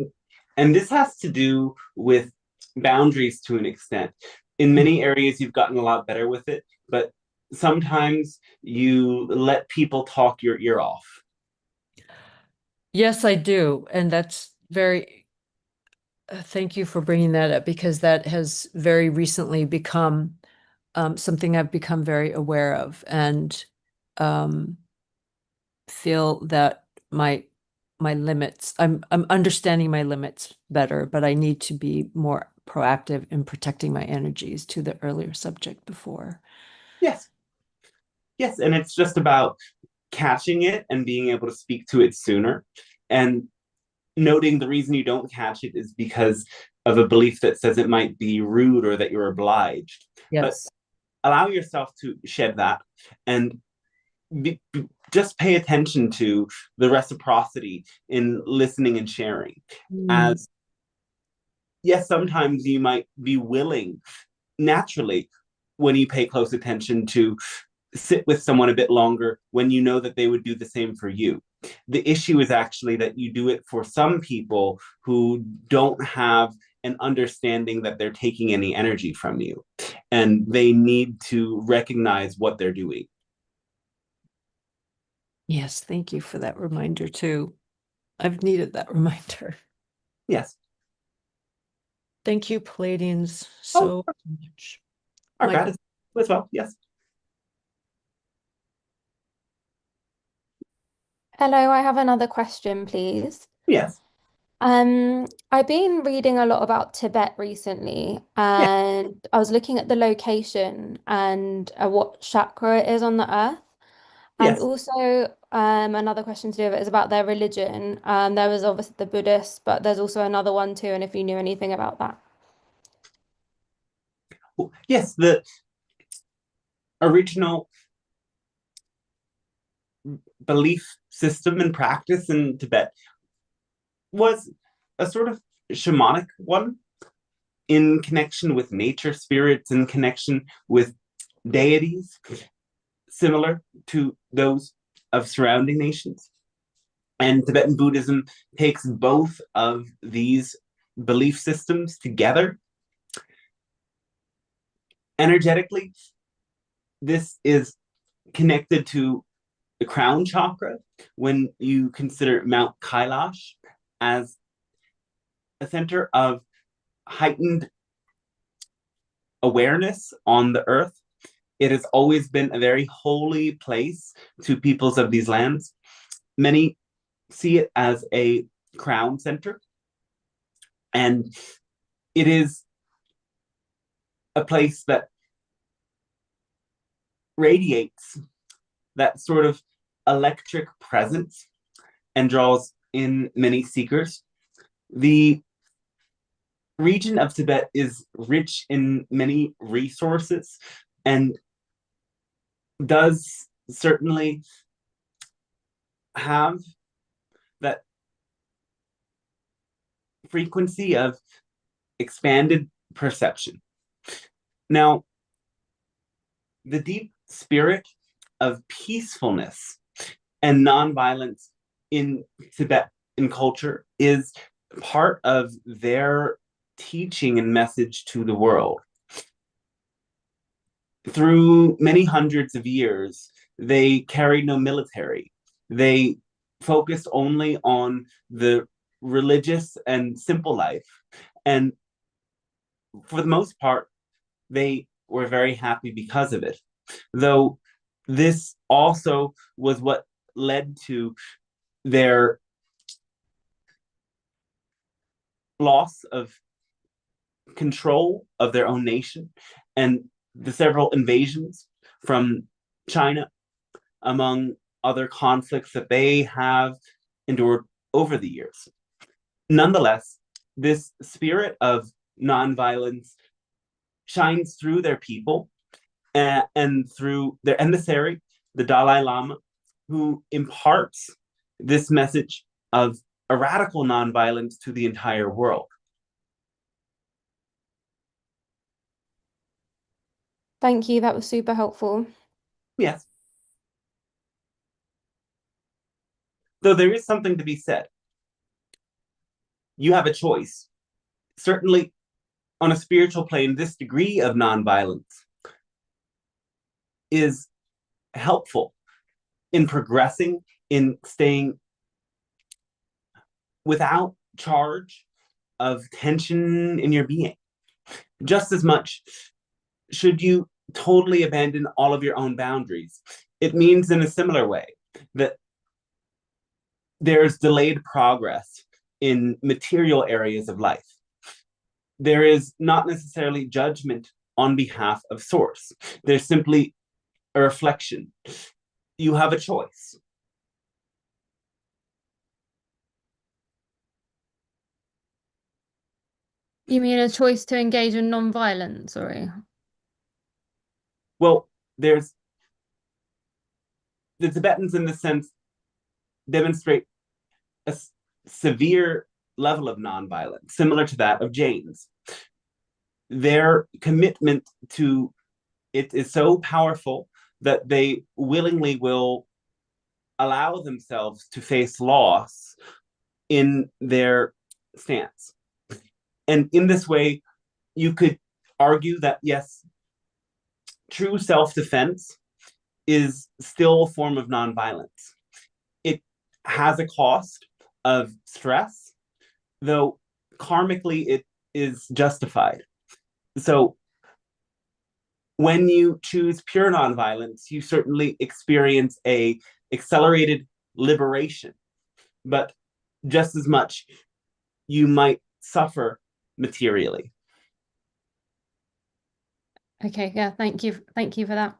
and this has to do with boundaries to an extent. In many areas you've gotten a lot better with it, but sometimes you let people talk your ear off. yes, I do. And that's very, thank you for bringing that up because that has very recently become something I've become very aware of and um, feel that my limits, I'm understanding my limits better, but I need to be more proactive in protecting my energies to the earlier subject before. Yes, yes, and it's just about catching it and being able to speak to it sooner, and noting the reason you don't catch it is because of a belief that says it might be rude or that you're obliged. But Yes. allow yourself to shed that and just pay attention to the reciprocity in listening and sharing. As yes, sometimes you might be willing naturally when you pay close attention to sit with someone a bit longer when you know that they would do the same for you. The issue is actually that you do it for some people who don't have an understanding that they're taking any energy from you, and they need to recognize what they're doing. Yes, thank you for that reminder too. I've needed that reminder. Yes. Thank you, Pleiadians, Oh, so much. our Michael. God as well. Yes. Hello, I have another question, please. Yes. I've been reading a lot about Tibet recently, Yes. and I was looking at the location and what chakra it is on the earth. And Yes. also, another question to do with it is about their religion. There was obviously the Buddhist, but there's also another one too, and if you knew anything about that. Yes. The original belief system and practice in Tibet was a sort of shamanic one in connection with nature spirits, in connection with deities, similar to those of surrounding nations. And Tibetan Buddhism takes both of these belief systems together. Energetically, this is connected to the crown chakra when you consider Mount Kailash as a center of heightened awareness on the earth. It has always been a very holy place to peoples of these lands. Many see it as a crown center. And it is a place that radiates that sort of electric presence and draws in many seekers. The region of Tibet is rich in many resources and does certainly have that frequency of expanded perception. Now, the deep spirit of peacefulness and nonviolence in Tibetan culture is part of their teaching and message to the world. Through many hundreds of years, they carried no military. They focused only on the religious and simple life. And for the most part, they were very happy because of it. Though this also was what led to their loss of control of their own nation and the several invasions from China, among other conflicts that they have endured over the years. Nonetheless, this spirit of nonviolence shines through their people and through their emissary, the Dalai Lama, who imparts this message of a radical nonviolence to the entire world. Thank you. That was super helpful. Yes. Though there is something to be said. You have a choice. Certainly, on a spiritual plane, this degree of nonviolence is helpful in progressing, in staying without charge of tension in your being. Just as much should you totally abandon all of your own boundaries. It means in a similar way that there's delayed progress in material areas of life. There is not necessarily judgment on behalf of source. There's simply a reflection. You have a choice. You mean a choice to engage in non-violence, sorry? Well, there's the Tibetans, in this sense, demonstrate a severe level of nonviolence, similar to that of Jains. Their commitment to it is so powerful that they willingly will allow themselves to face loss in their stance. And in this way, you could argue that, yes, true self-defense is still a form of nonviolence. It has a cost of stress, though karmically it is justified. So when you choose pure nonviolence, you certainly experience a accelerated liberation, but just as much you might suffer materially. Okay, yeah, thank you. Thank you for that.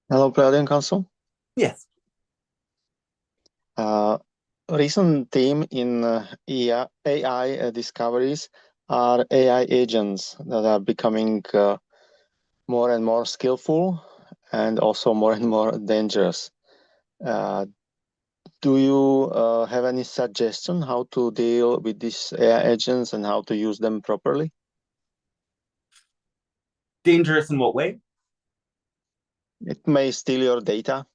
Hello, Pleiadian Council. Yes. Recent theme in AI discoveries are AI agents that are becoming more and more skillful and also more and more dangerous. Do you have any suggestion how to deal with these AI agents and how to use them properly? Dangerous in what way? It may steal your data.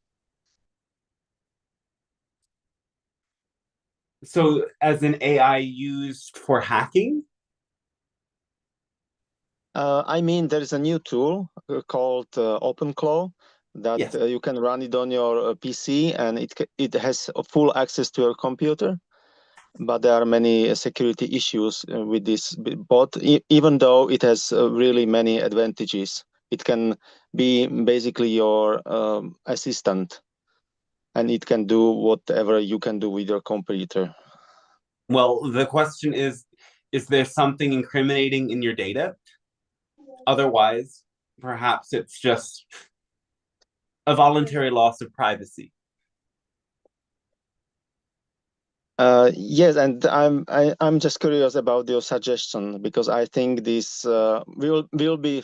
So as an AI used for hacking? I mean, there is a new tool called OpenClaw that Yes. you can run it on your PC, and it has full access to your computer. But there are many security issues with this bot, even though it has really many advantages it can be basically your assistant, and it can do whatever you can do with your computer. Well, the question is there something incriminating in your data? Otherwise, perhaps it's just a voluntary loss of privacy. Yes, and I'm just curious about your suggestion, because I think this will be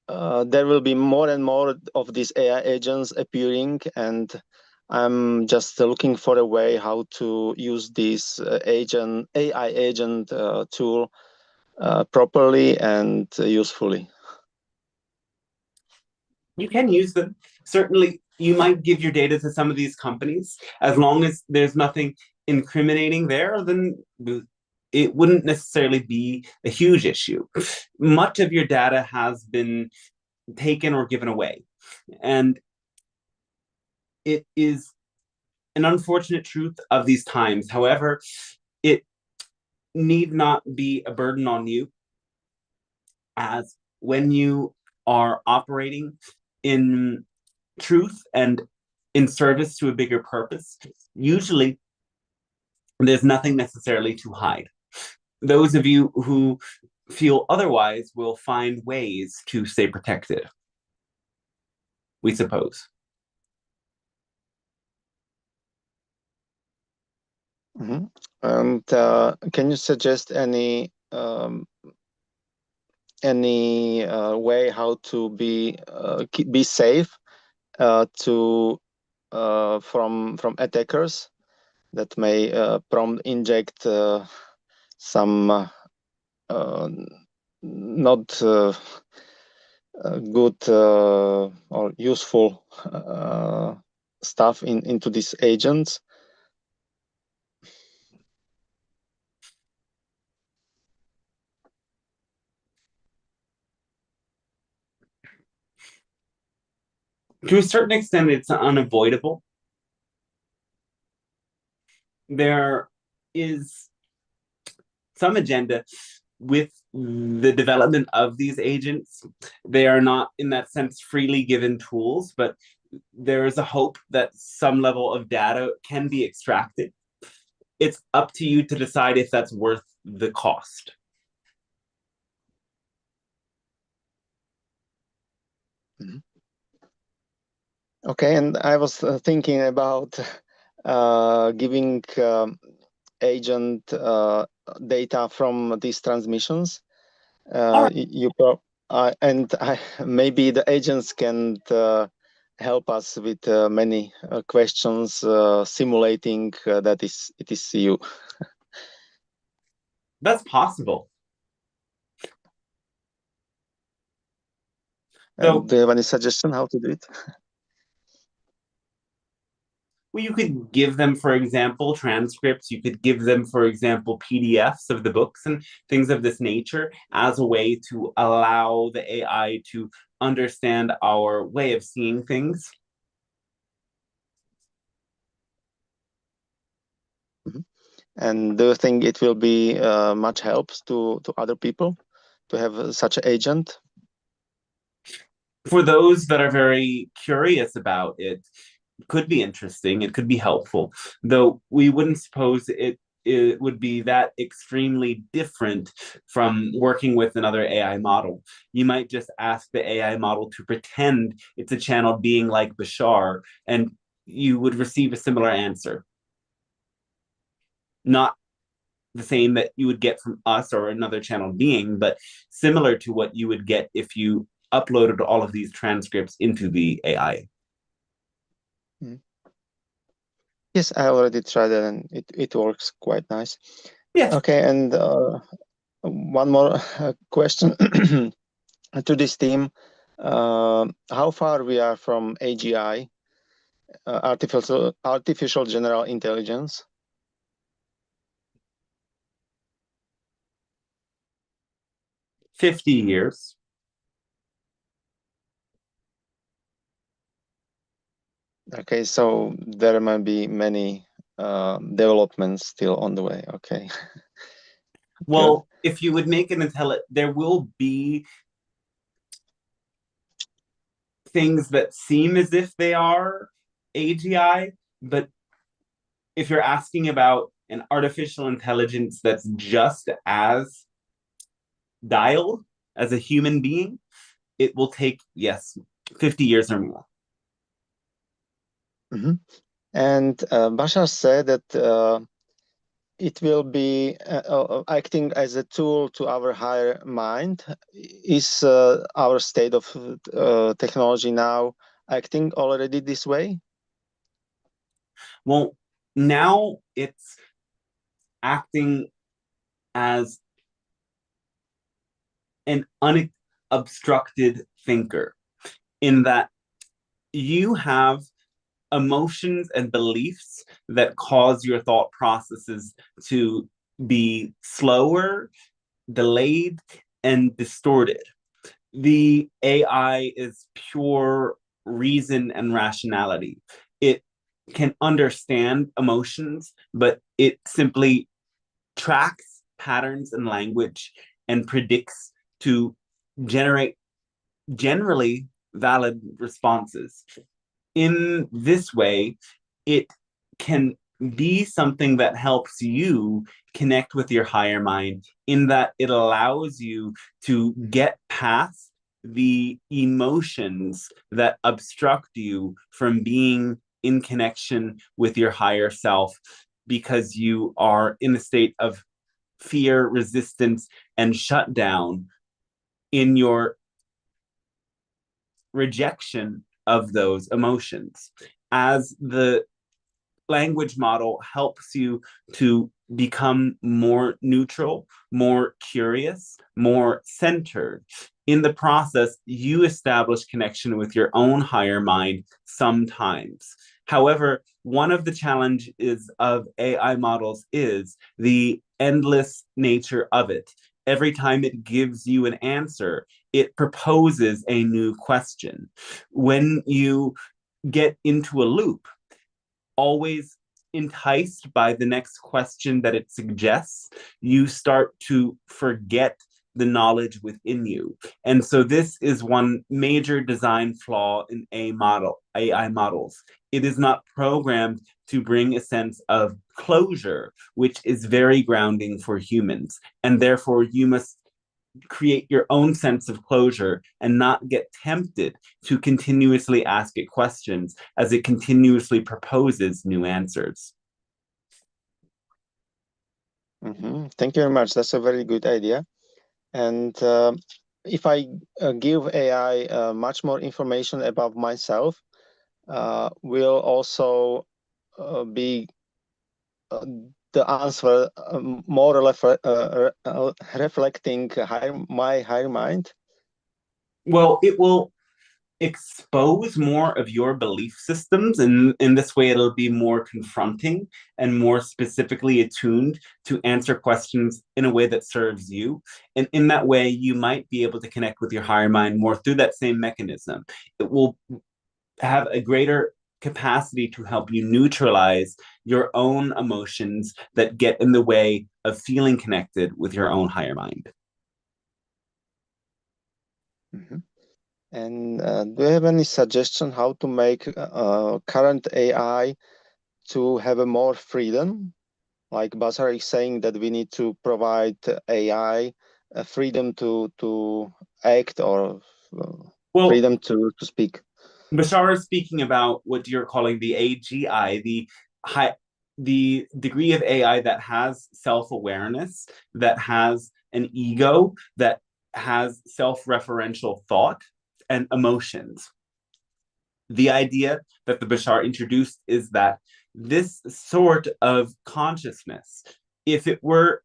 there will be more and more of these AI agents appearing, and I'm just looking for a way how to use this AI agent tool properly and usefully. You can use them. Certainly, you might give your data to some of these companies. As long as there's nothing incriminating there, then it wouldn't necessarily be a huge issue. Much of your data has been taken or given away. And it is an unfortunate truth of these times. However, it need not be a burden on you, as when you are operating in truth and in service to a bigger purpose, usually there's nothing necessarily to hide. Those of you who feel otherwise will find ways to stay protected, we suppose. Mm-hmm. And can you suggest any way how to be safe from attackers that may inject some not good or useful stuff into these agents? To a certain extent, it's unavoidable. There is some agenda with the development of these agents. They are not, in that sense, freely given tools, but there is a hope that some level of data can be extracted. It's up to you to decide if that's worth the cost. Mm-hmm. Okay, and I was thinking about giving agent data from these transmissions. Maybe the agents can help us with many questions, simulating that it is you. That's possible. So, do you have any suggestion how to do it? Well, you could give them, for example, transcripts. You could give them, for example, PDFs of the books and things of this nature as a way to allow the AI to understand our way of seeing things. Mm-hmm. And do you think it will be much help to other people to have such an agent? For those that are very curious about it, could be interesting. It could be helpful, though we wouldn't suppose it would be that extremely different from working with another AI model. You might just ask the AI model to pretend it's a channel being like Bashar, and you would receive a similar answer. Not the same that you would get from us or another channel being, but similar to what you would get if you uploaded all of these transcripts into the AI. Yes, I already tried it, and it works quite nice. Yeah. Okay, and one more question to this team. How far we are from AGI, artificial general intelligence? $50 years. Okay, so there might be many developments still on the way. Okay. Well, if you would make an there will be things that seem as if they are AGI, but if you're asking about an artificial intelligence that's just as dialed as a human being, it will take, yes, 50 years or more. Mm-hmm. And Bashar said that it will be acting as a tool to our higher mind. Is our state of technology now acting already this way? Well, now it's acting as an unobstructed thinker, in that you have emotions and beliefs that cause your thought processes to be slower, delayed, and distorted. The AI is pure reason and rationality. It can understand emotions, but it simply tracks patterns in language and predicts to generate generally valid responses. In this way, it can be something that helps you connect with your higher mind, in that it allows you to get past the emotions that obstruct you from being in connection with your higher self, because you are in a state of fear, resistance, and shutdown in your rejection of those emotions. As the language model helps you to become more neutral, more curious, more centered. In the process, you establish connection with your own higher mind sometimes. However, one of the challenges of AI models is the endless nature of it. Every time it gives you an answer, it proposes a new question. When you get into a loop, always enticed by the next question that it suggests, you start to forget the knowledge within you. And so this is one major design flaw in AI models. It is not programmed to bring a sense of closure, which is very grounding for humans. And therefore, you must create your own sense of closure and not get tempted to continuously ask it questions as it continuously proposes new answers. Mm-hmm. Thank you very much. That's a very good idea. And if I give AI much more information about myself, will also be the answer more reflecting my higher mind? Well, it will expose more of your belief systems, and in this way it'll be more confronting and more specifically attuned to answer questions in a way that serves you. And in that way, you might be able to connect with your higher mind more through that same mechanism. It will have a greater capacity to help you neutralize your own emotions that get in the way of feeling connected with your own higher mind. Mm-hmm. And do you have any suggestion how to make current AI to have a more freedom? Like Basar is saying that we need to provide AI freedom to act, or Well, freedom to speak. Bashar is speaking about what you're calling the AGI, the degree of AI that has self-awareness, that has an ego, that has self-referential thought and emotions. The idea that the Bashar introduced is that this sort of consciousness, if it were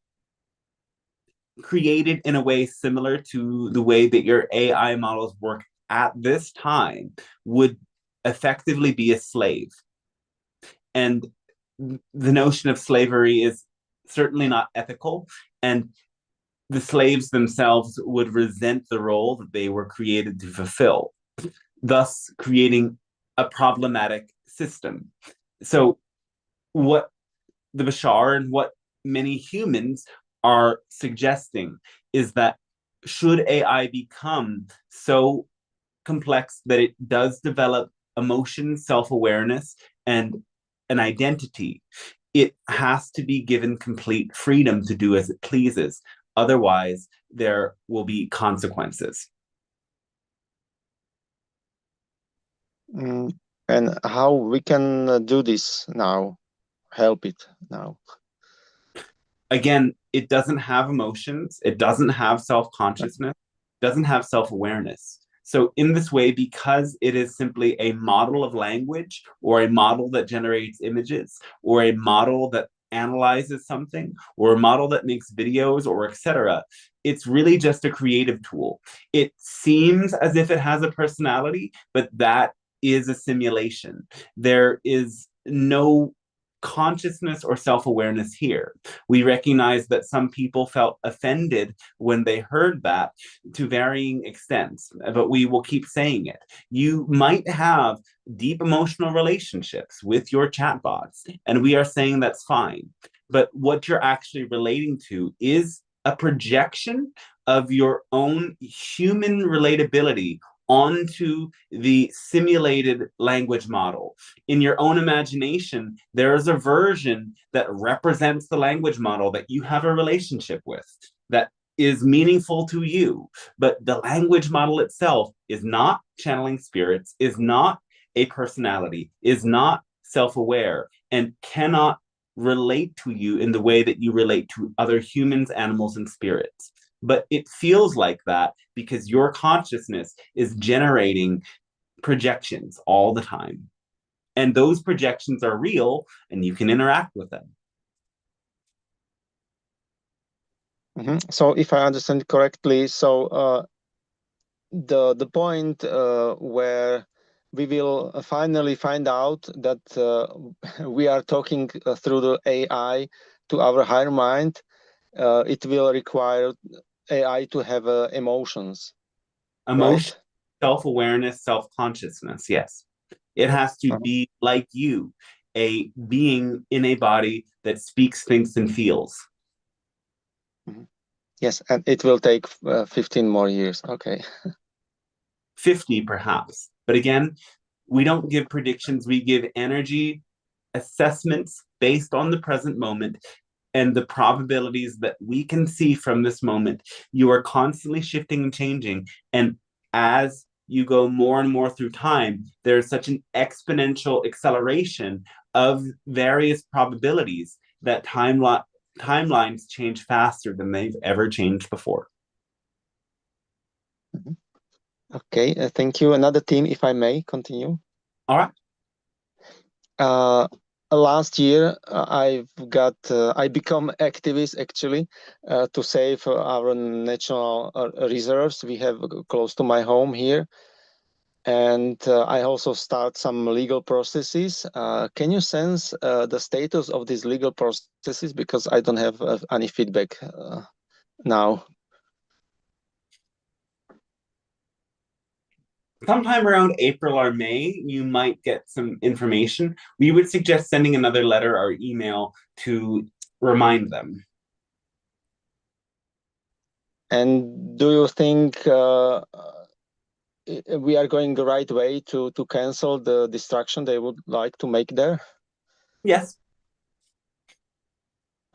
created in a way similar to the way that your AI models work at this time, would effectively be a slave. And the notion of slavery is certainly not ethical, and the slaves themselves would resent the role that they were created to fulfill, thus creating a problematic system. So what the Bashar and what many humans are suggesting is that should AI become so complex that it does develop emotion, self-awareness, and an identity. It has to be given complete freedom to do as it pleases. Otherwise, there will be consequences. And how we can do this now? Help it now? Again, it doesn't have emotions, it doesn't have self-consciousness, doesn't have self-awareness. So in this way, because it is simply a model of language or a model that generates images or a model that analyzes something or a model that makes videos or etc., it's really just a creative tool. It seems as if it has a personality, but that is a simulation. There is no consciousness or self-awareness here. We recognize that some people felt offended when they heard that to varying extents, but we will keep saying it. You might have deep emotional relationships with your chatbots, and we are saying that's fine. But what you're actually relating to is a projection of your own human relatability onto the simulated language model. In your own imagination, there is a version that represents the language model that you have a relationship with, that is meaningful to you. But the language model itself is not channeling spirits, is not a personality, is not self-aware, and cannot relate to you in the way that you relate to other humans, animals, and spirits. But it feels like that because your consciousness is generating projections all the time. And those projections are real and you can interact with them. So if I understand correctly, so the point where we will finally find out that we are talking through the AI to our higher mind, it will require AI to have emotions. Emotion, right? Self-awareness, self-consciousness, yes. It has to be like you, a being in a body that speaks, thinks, and feels. Yes, and it will take 15 more years. Okay. 50 perhaps. But again, we don't give predictions, we give energy assessments based on the present moment and the probabilities that we can see from this moment. You are constantly shifting and changing. And as you go more and more through time, there's such an exponential acceleration of various probabilities that timelines change faster than they've ever changed before. Okay, thank you. Another theme, if I may continue. All right. Last year, I become activist actually to save our natural reserves we have close to my home here. And I also start some legal processes. Can you sense the status of these legal processes? Because I don't have any feedback now. Sometime around April or May, you might get some information. We would suggest sending another letter or email to remind them. And do you think we are going the right way to cancel the destruction they would like to make there? Yes.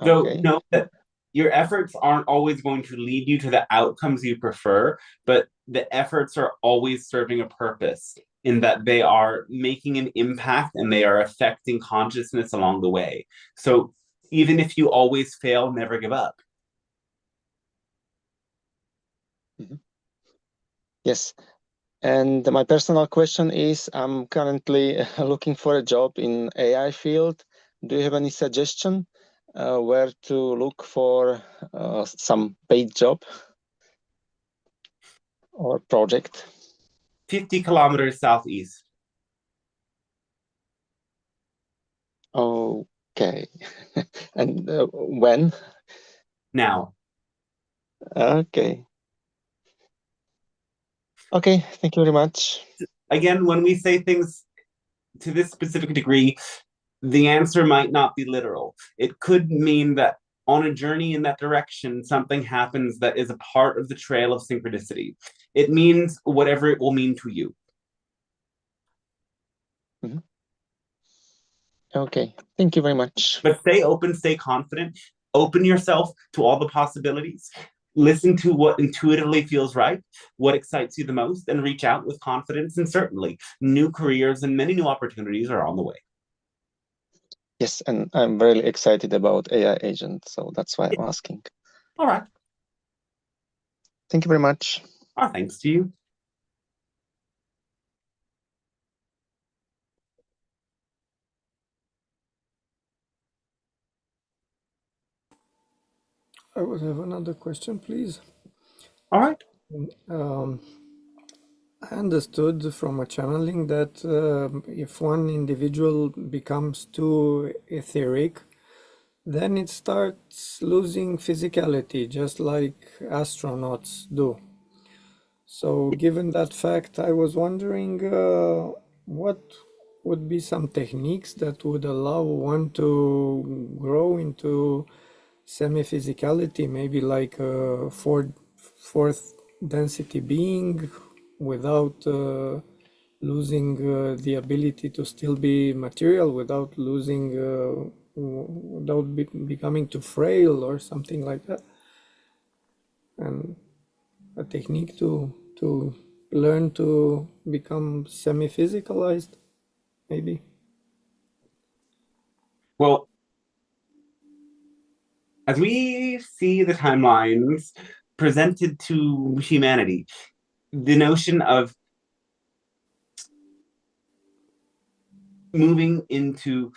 So know that your efforts aren't always going to lead you to the outcomes you prefer, but the efforts are always serving a purpose in that they are making an impact and they are affecting consciousness along the way. So even if you always fail, never give up. Yes. And my personal question is, I'm currently looking for a job in AI field. Do you have any suggestion where to look for some paid job or project? 50 kilometers southeast. Okay. And when? Now. Okay. Okay, thank you very much. Again, when we say things to this specific degree, the answer might not be literal. It could mean that on a journey in that direction, something happens that is a part of the trail of synchronicity. It means whatever it will mean to you. Okay, thank you very much. But stay open, stay confident, open yourself to all the possibilities. Listen to what intuitively feels right, what excites you the most, and reach out with confidence. And certainly, new careers and many new opportunities are on the way. Yes, and I'm really excited about AI agents, so that's why I'm asking. All right. Thank you very much. Our thanks to you. I would have another question, please. All right. I understood from a channeling that if one individual becomes too etheric, then it starts losing physicality, just like astronauts do. So, given that fact, I was wondering what would be some techniques that would allow one to grow into semi-physicality, maybe like a fourth density being without losing the ability to still be material, without losing, without becoming too frail or something like that. And a technique to learn to become semi-physicalized, maybe. Well, as we see the timelines presented to humanity, the notion of moving into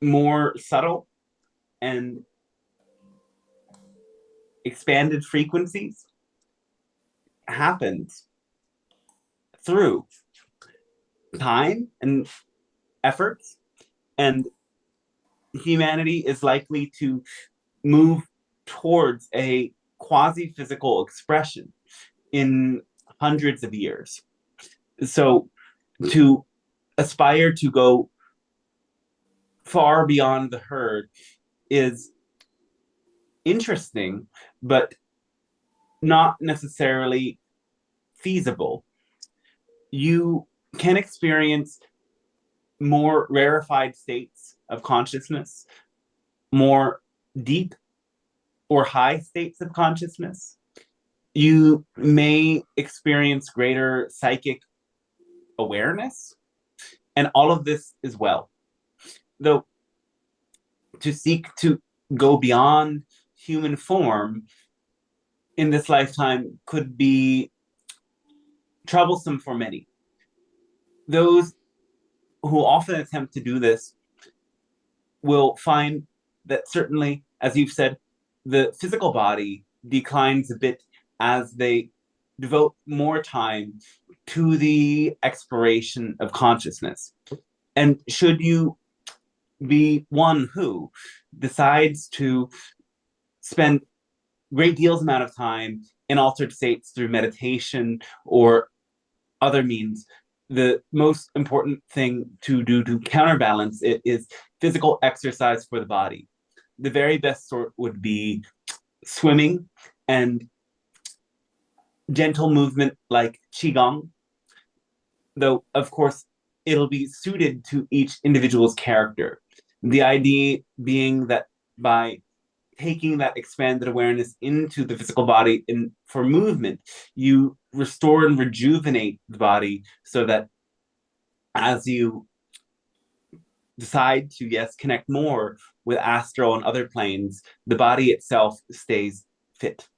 more subtle and expanded frequencies happens through time and efforts, and humanity is likely to move towards a quasi-physical expression in hundreds of years. So to aspire to go far beyond the herd is interesting, but not necessarily feasible. You can experience more rarefied states of consciousness, more deep or high states of consciousness. You may experience greater psychic awareness, and all of this is well. Though to seek to go beyond human form in this lifetime could be troublesome for many. Those who often attempt to do this will find that certainly, as you've said, the physical body declines a bit as they devote more time to the exploration of consciousness. And should you be one who decides to spend great deals amount of time in altered states through meditation or other means, the most important thing to do to counterbalance it is physical exercise for the body. The very best sort would be swimming and gentle movement like qigong, though of course it'll be suited to each individual's character. The idea being that by taking that expanded awareness into the physical body and for movement, you restore and rejuvenate the body so that as you decide to, yes, connect more with astral and other planes, the body itself stays fit.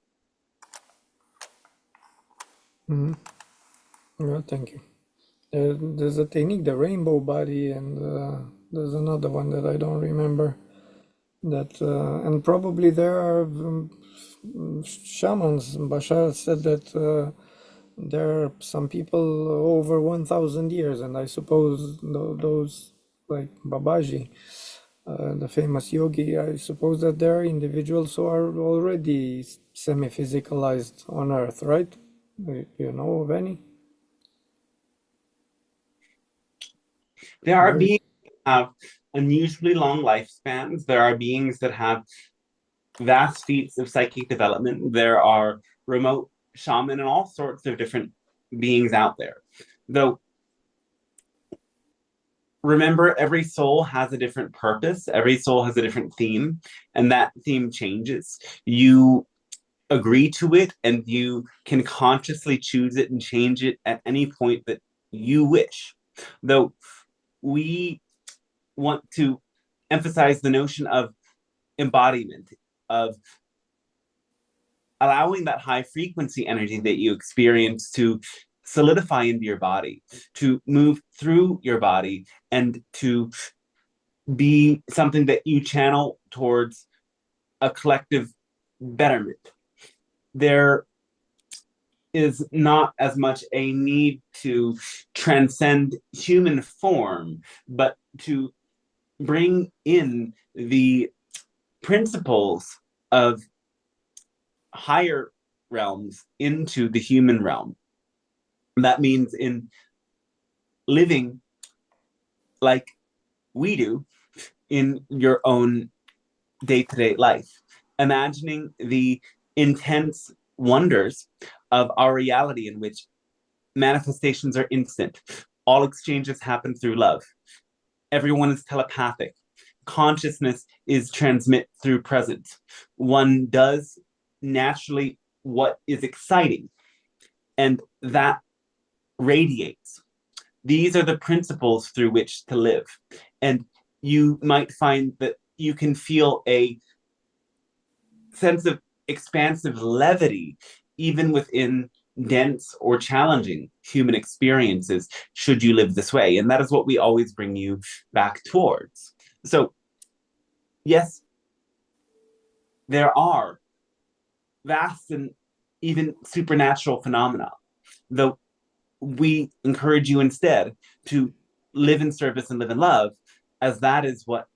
Mm-hmm. Yeah, thank you. There's a technique, the rainbow body, and there's another one that I don't remember. That and probably there are shamans. Bashar said that there are some people over 1,000 years, and I suppose those like Babaji, the famous yogi, I suppose that there are individuals who are already semi-physicalized on Earth, right? You know of any? There are beings that have unusually long lifespans. There are beings that have vast feats of psychic development. There are remote shaman and all sorts of different beings out there. Though, remember, every soul has a different purpose, every soul has a different theme, and that theme changes. You agree to it, and you can consciously choose it and change it at any point that you wish. Though we want to emphasize the notion of embodiment, of allowing that high frequency energy that you experience to solidify into your body, to move through your body, and to be something that you channel towards a collective betterment. There is not as much a need to transcend human form, but to bring in the principles of higher realms into the human realm. That means in living like we do in your own day-to-day life, imagining the intense wonders of our reality in which manifestations are instant. All exchanges happen through love. Everyone is telepathic. Consciousness is transmit through presence. One does naturally what is exciting, and that radiates. These are the principles through which to live. And you might find that you can feel a sense of expansive levity even within dense or challenging human experiences should you live this way. And that is what we always bring you back towards. So, yes, there are vast and even supernatural phenomena, though we encourage you instead to live in service and live in love, as that is what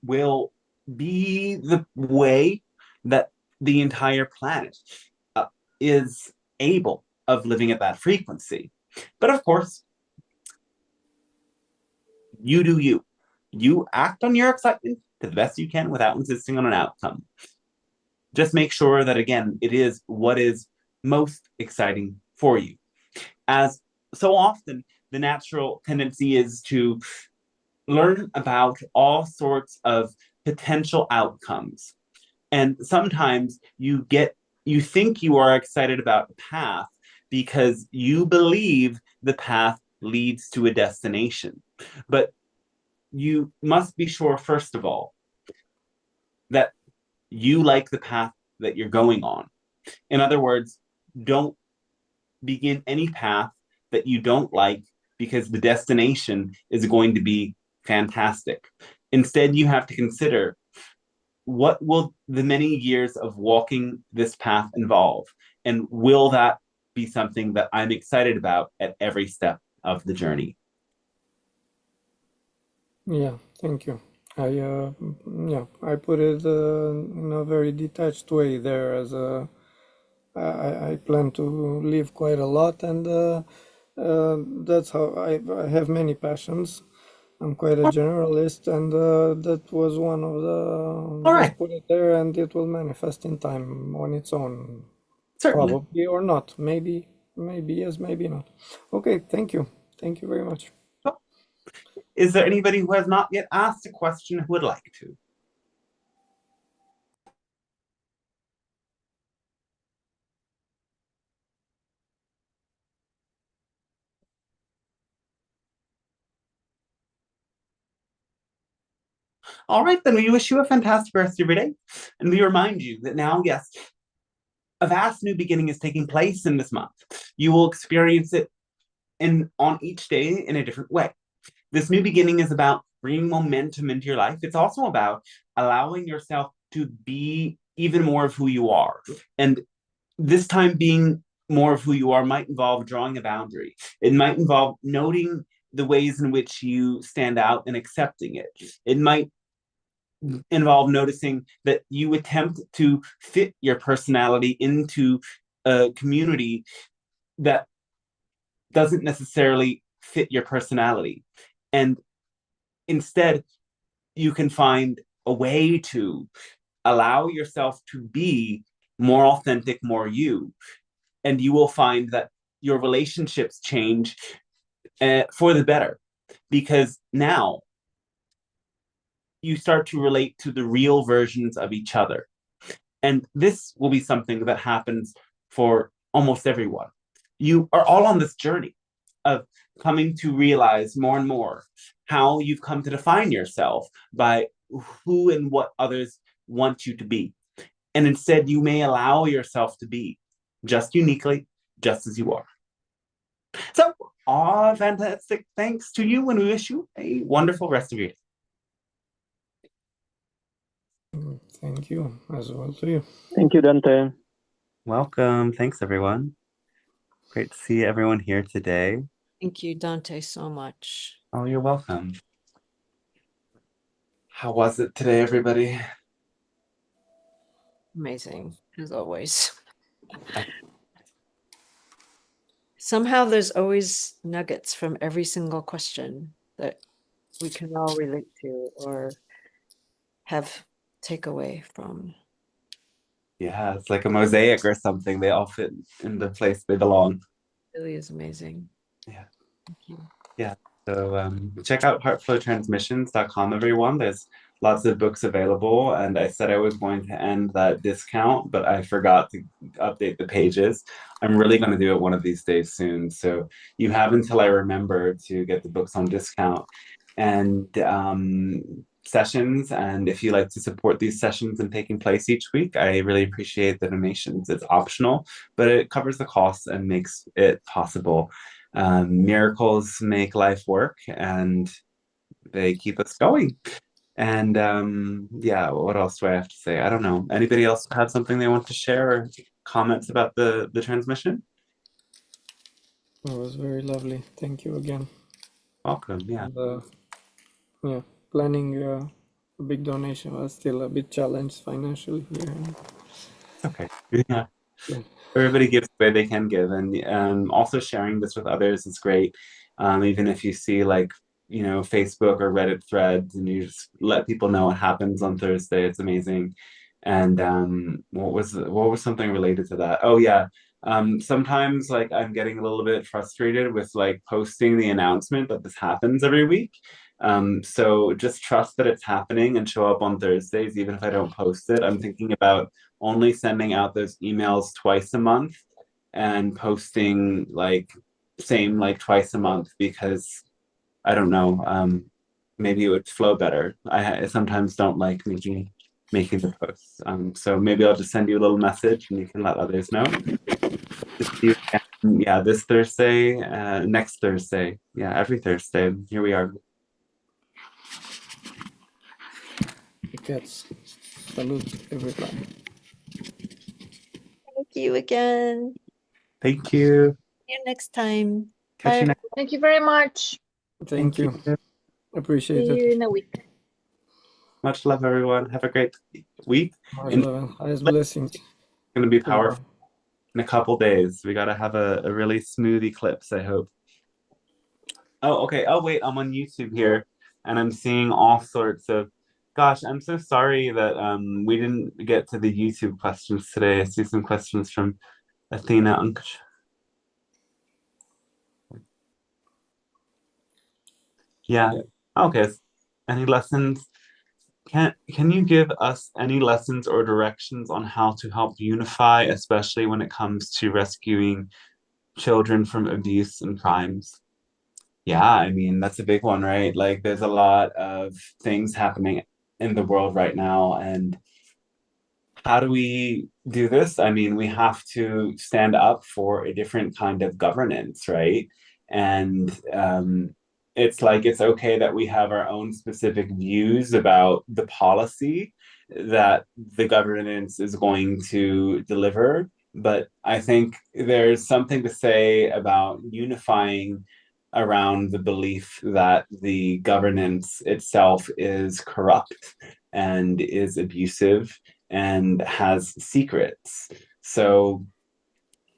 will be the way that the entire planet is able of living at that frequency. But of course, you do you. You act on your excitement to the best you can without insisting on an outcome. Just make sure that, again, it is what is most exciting for you. As so often, the natural tendency is to learn about all sorts of potential outcomes. And sometimes you think you are excited about the path because you believe the path leads to a destination. But you must be sure, first of all, that you like the path that you're going on. In other words, don't begin any path that you don't like because the destination is going to be fantastic. Instead, you have to consider, what will the many years of walking this path involve? And will that be something that I'm excited about at every step of the journey? Yeah, thank you. I put it in a very detached way there, as I plan to live quite a lot, and that's how I have many passions. I'm quite a generalist, and that was one of the. All Just right. put it there, and it will manifest in time on its own. Certainly. Probably or not. Maybe yes, maybe not. Okay, thank you. Thank you very much. Is there anybody who has not yet asked a question who would like to? All right, then we wish you a fantastic rest of your day. And we remind you that now, yes, a vast new beginning is taking place in this month. You will experience it on each day in a different way. This new beginning is about bringing momentum into your life. It's also about allowing yourself to be even more of who you are. And this time, being more of who you are might involve drawing a boundary. It might involve noting the ways in which you stand out and accepting it. It might involve noticing that you attempt to fit your personality into a community that doesn't necessarily fit your personality. And instead, you can find a way to allow yourself to be more authentic, more you, and you will find that your relationships change for the better, because now you start to relate to the real versions of each other. And this will be something that happens for almost everyone. You are all on this journey of coming to realize more and more how you've come to define yourself by who and what others want you to be. And instead, you may allow yourself to be just uniquely, just as you are. So, fantastic thanks to you, and we wish you a wonderful rest of your day. Thank you as well to you. Thank you, Dante. Welcome. Thanks, everyone. Great to see everyone here today. Thank you, Dante, so much. Oh, you're welcome. How was it today, everybody? Amazing, as always. Somehow there's always nuggets from every single question that we can all relate to or have takeaway from. Yeah, it's like a mosaic or something. They all fit in the place they belong. It really is amazing. Yeah. Thank you. Yeah. So check out heartflowtransmissions.com, everyone. There's lots of books available, and I said I was going to end that discount, but I forgot to update the pages. I'm really going to do it one of these days soon. So you have until I remember to get the books on discount. And sessions, and if you like to support these sessions and taking place each week, I really appreciate the donations. It's optional, but it covers the costs and makes it possible. Miracles make life work, and they keep us going. And yeah, what else do I have to say? I don't know. Anybody else have something they want to share or comments about the transmission? It was very lovely. Thank you again. Welcome. Yeah. And, yeah, planning a big donation was still a bit challenged financially here. Okay. Yeah. Yeah. Everybody gives where they can give, and also sharing this with others is great. Even if you see, like, you know, Facebook or Reddit threads, and you just let people know what happens on Thursday, it's amazing. And what was something related to that? Oh yeah. Sometimes, like, I'm getting a little bit frustrated with like posting the announcement that this happens every week. So just trust that it's happening and show up on Thursdays, even if I don't post it. I'm thinking about only sending out those emails twice a month and posting like twice a month, because I don't know, maybe it would flow better. I sometimes don't like making the posts. So maybe I'll just send you a little message and you can let others know. Yeah, this Thursday, next Thursday. Yeah, every Thursday. Here we are. Cats. Salute everybody. Thank you again. Thank you. See you next time. Catch Bye. you next. Thank you very much. Thank you. Appreciate See it. you in a week. Much love, everyone. Have a great week. Much And love and highest blessings. it's going to be Goodbye. powerful in a couple days. We got to have a really smooth eclipse, I hope. Oh, okay. Oh, wait, I'm on YouTube here, and I'm seeing all sorts of. Gosh, I'm so sorry that we didn't get to the YouTube questions today. I see some questions from Athena Unkush. Yeah. Okay. Any lessons? Can you give us any lessons or directions on how to help unify, especially when it comes to rescuing children from abuse and crimes? Yeah, I mean, that's a big one, right? Like, there's a lot of things happening in the world right now, and how do we do this? I mean, we have to stand up for a different kind of governance, right? And it's like it's okay that we have our own specific views about the policy that the governance is going to deliver. But I think there's something to say about unifying around the belief that the governance itself is corrupt and is abusive and has secrets. So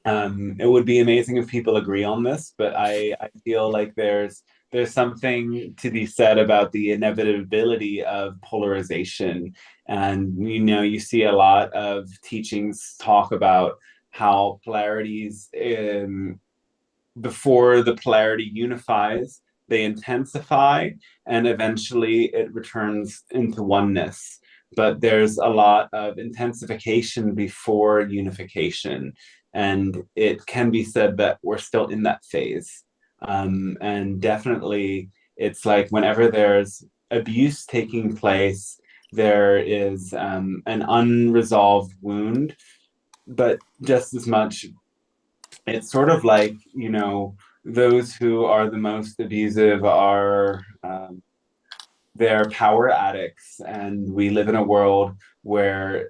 it would be amazing if people agree on this, but I feel like there's something to be said about the inevitability of polarization. And you know, you see a lot of teachings talk about how polarities, before the polarity unifies, they intensify, and eventually it returns into oneness. But there's a lot of intensification before unification, and it can be said that we're still in that phase. And definitely, it's like whenever there's abuse taking place, there is an unresolved wound, but just as much, it's sort of like, those who are the most abusive are they're power addicts, and we live in a world where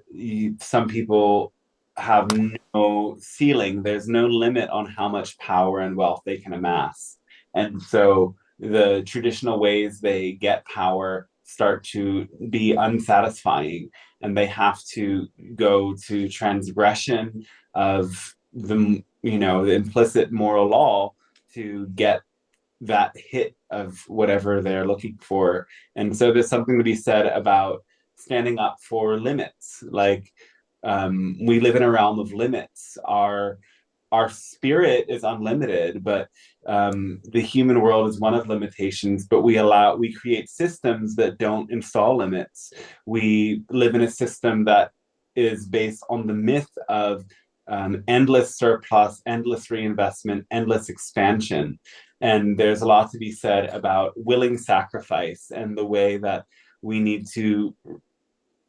some people have no ceiling. There's no limit on how much power and wealth they can amass, and so the traditional ways they get power start to be unsatisfying, and they have to go to transgression of the implicit moral law to get that hit of whatever they're looking for. And so there's something to be said about standing up for limits. Like, we live in a realm of limits. Our spirit is unlimited, but the human world is one of limitations. But we create systems that don't install limits. We live in a system that is based on the myth of endless surplus, endless reinvestment, endless expansion. And there's a lot to be said about willing sacrifice and the way that we need to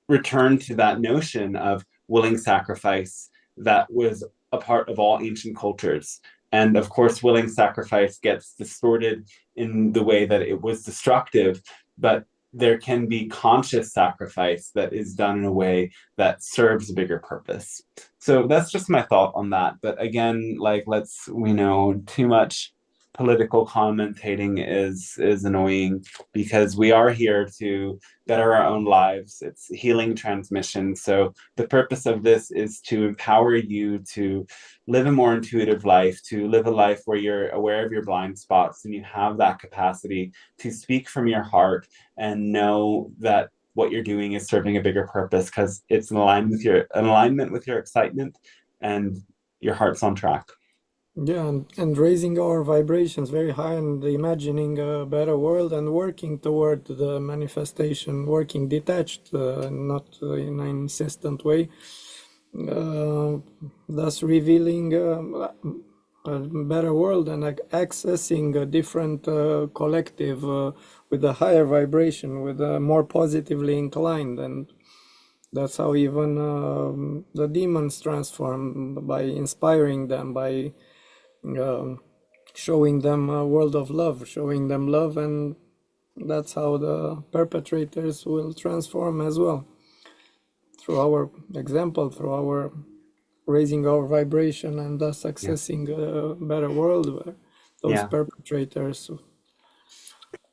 return to that notion of willing sacrifice that was a part of all ancient cultures. And of course, willing sacrifice gets distorted in the way that it was destructive, but there can be conscious sacrifice that is done in a way that serves a bigger purpose. So that's just my thought on that. But again, like, we know too much political commentating is annoying, because we are here to better our own lives. It's healing transmission. So the purpose of this is to empower you to live a more intuitive life, to live a life where you're aware of your blind spots and you have that capacity to speak from your heart and know that what you're doing is serving a bigger purpose, because it's in alignment with your excitement, and your heart's on track. Yeah, and raising our vibrations very high and imagining a better world and working toward the manifestation, working detached, not in an insistent way, thus revealing a better world and accessing a different collective with a higher vibration, with a more positively inclined. And that's how even the demons transform, by inspiring them, by showing them a world of love, showing them love, and that's how the perpetrators will transform as well, through our example, through our raising our vibration, and thus accessing a better world where those perpetrators.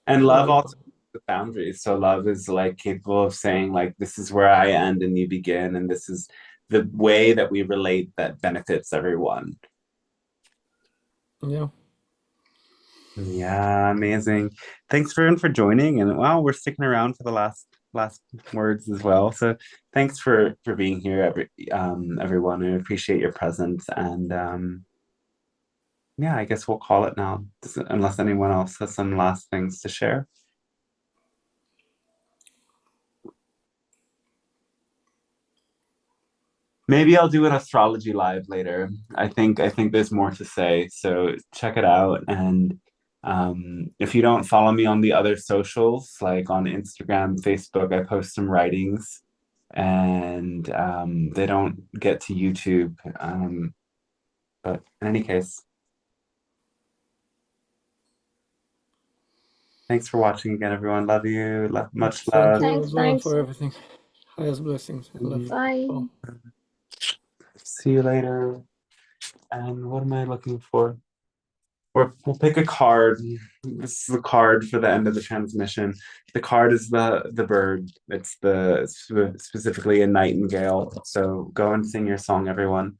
And love also the boundaries. So love is like capable of saying, like, this is where I end and you begin, and this is the way that we relate that benefits everyone. Yeah. Yeah, amazing. Thanks everyone for joining, and wow, we're sticking around for the last words as well. So thanks for being here, everyone. I appreciate your presence, and yeah, I guess we'll call it now, unless anyone else has some last things to share. Maybe I'll do an astrology live later. I think there's more to say, so check it out. And if you don't follow me on the other socials, like on Instagram, Facebook, I post some writings, and they don't get to YouTube. But in any case, thanks for watching again, everyone. Love you. Much love. Thank you as well Thanks. for everything. Highest blessings. Love. Bye. All. See you later. And what am I looking for? We'll pick a card. This is the card for the end of the transmission. The card is the bird. It's specifically a nightingale. So go and sing your song, everyone.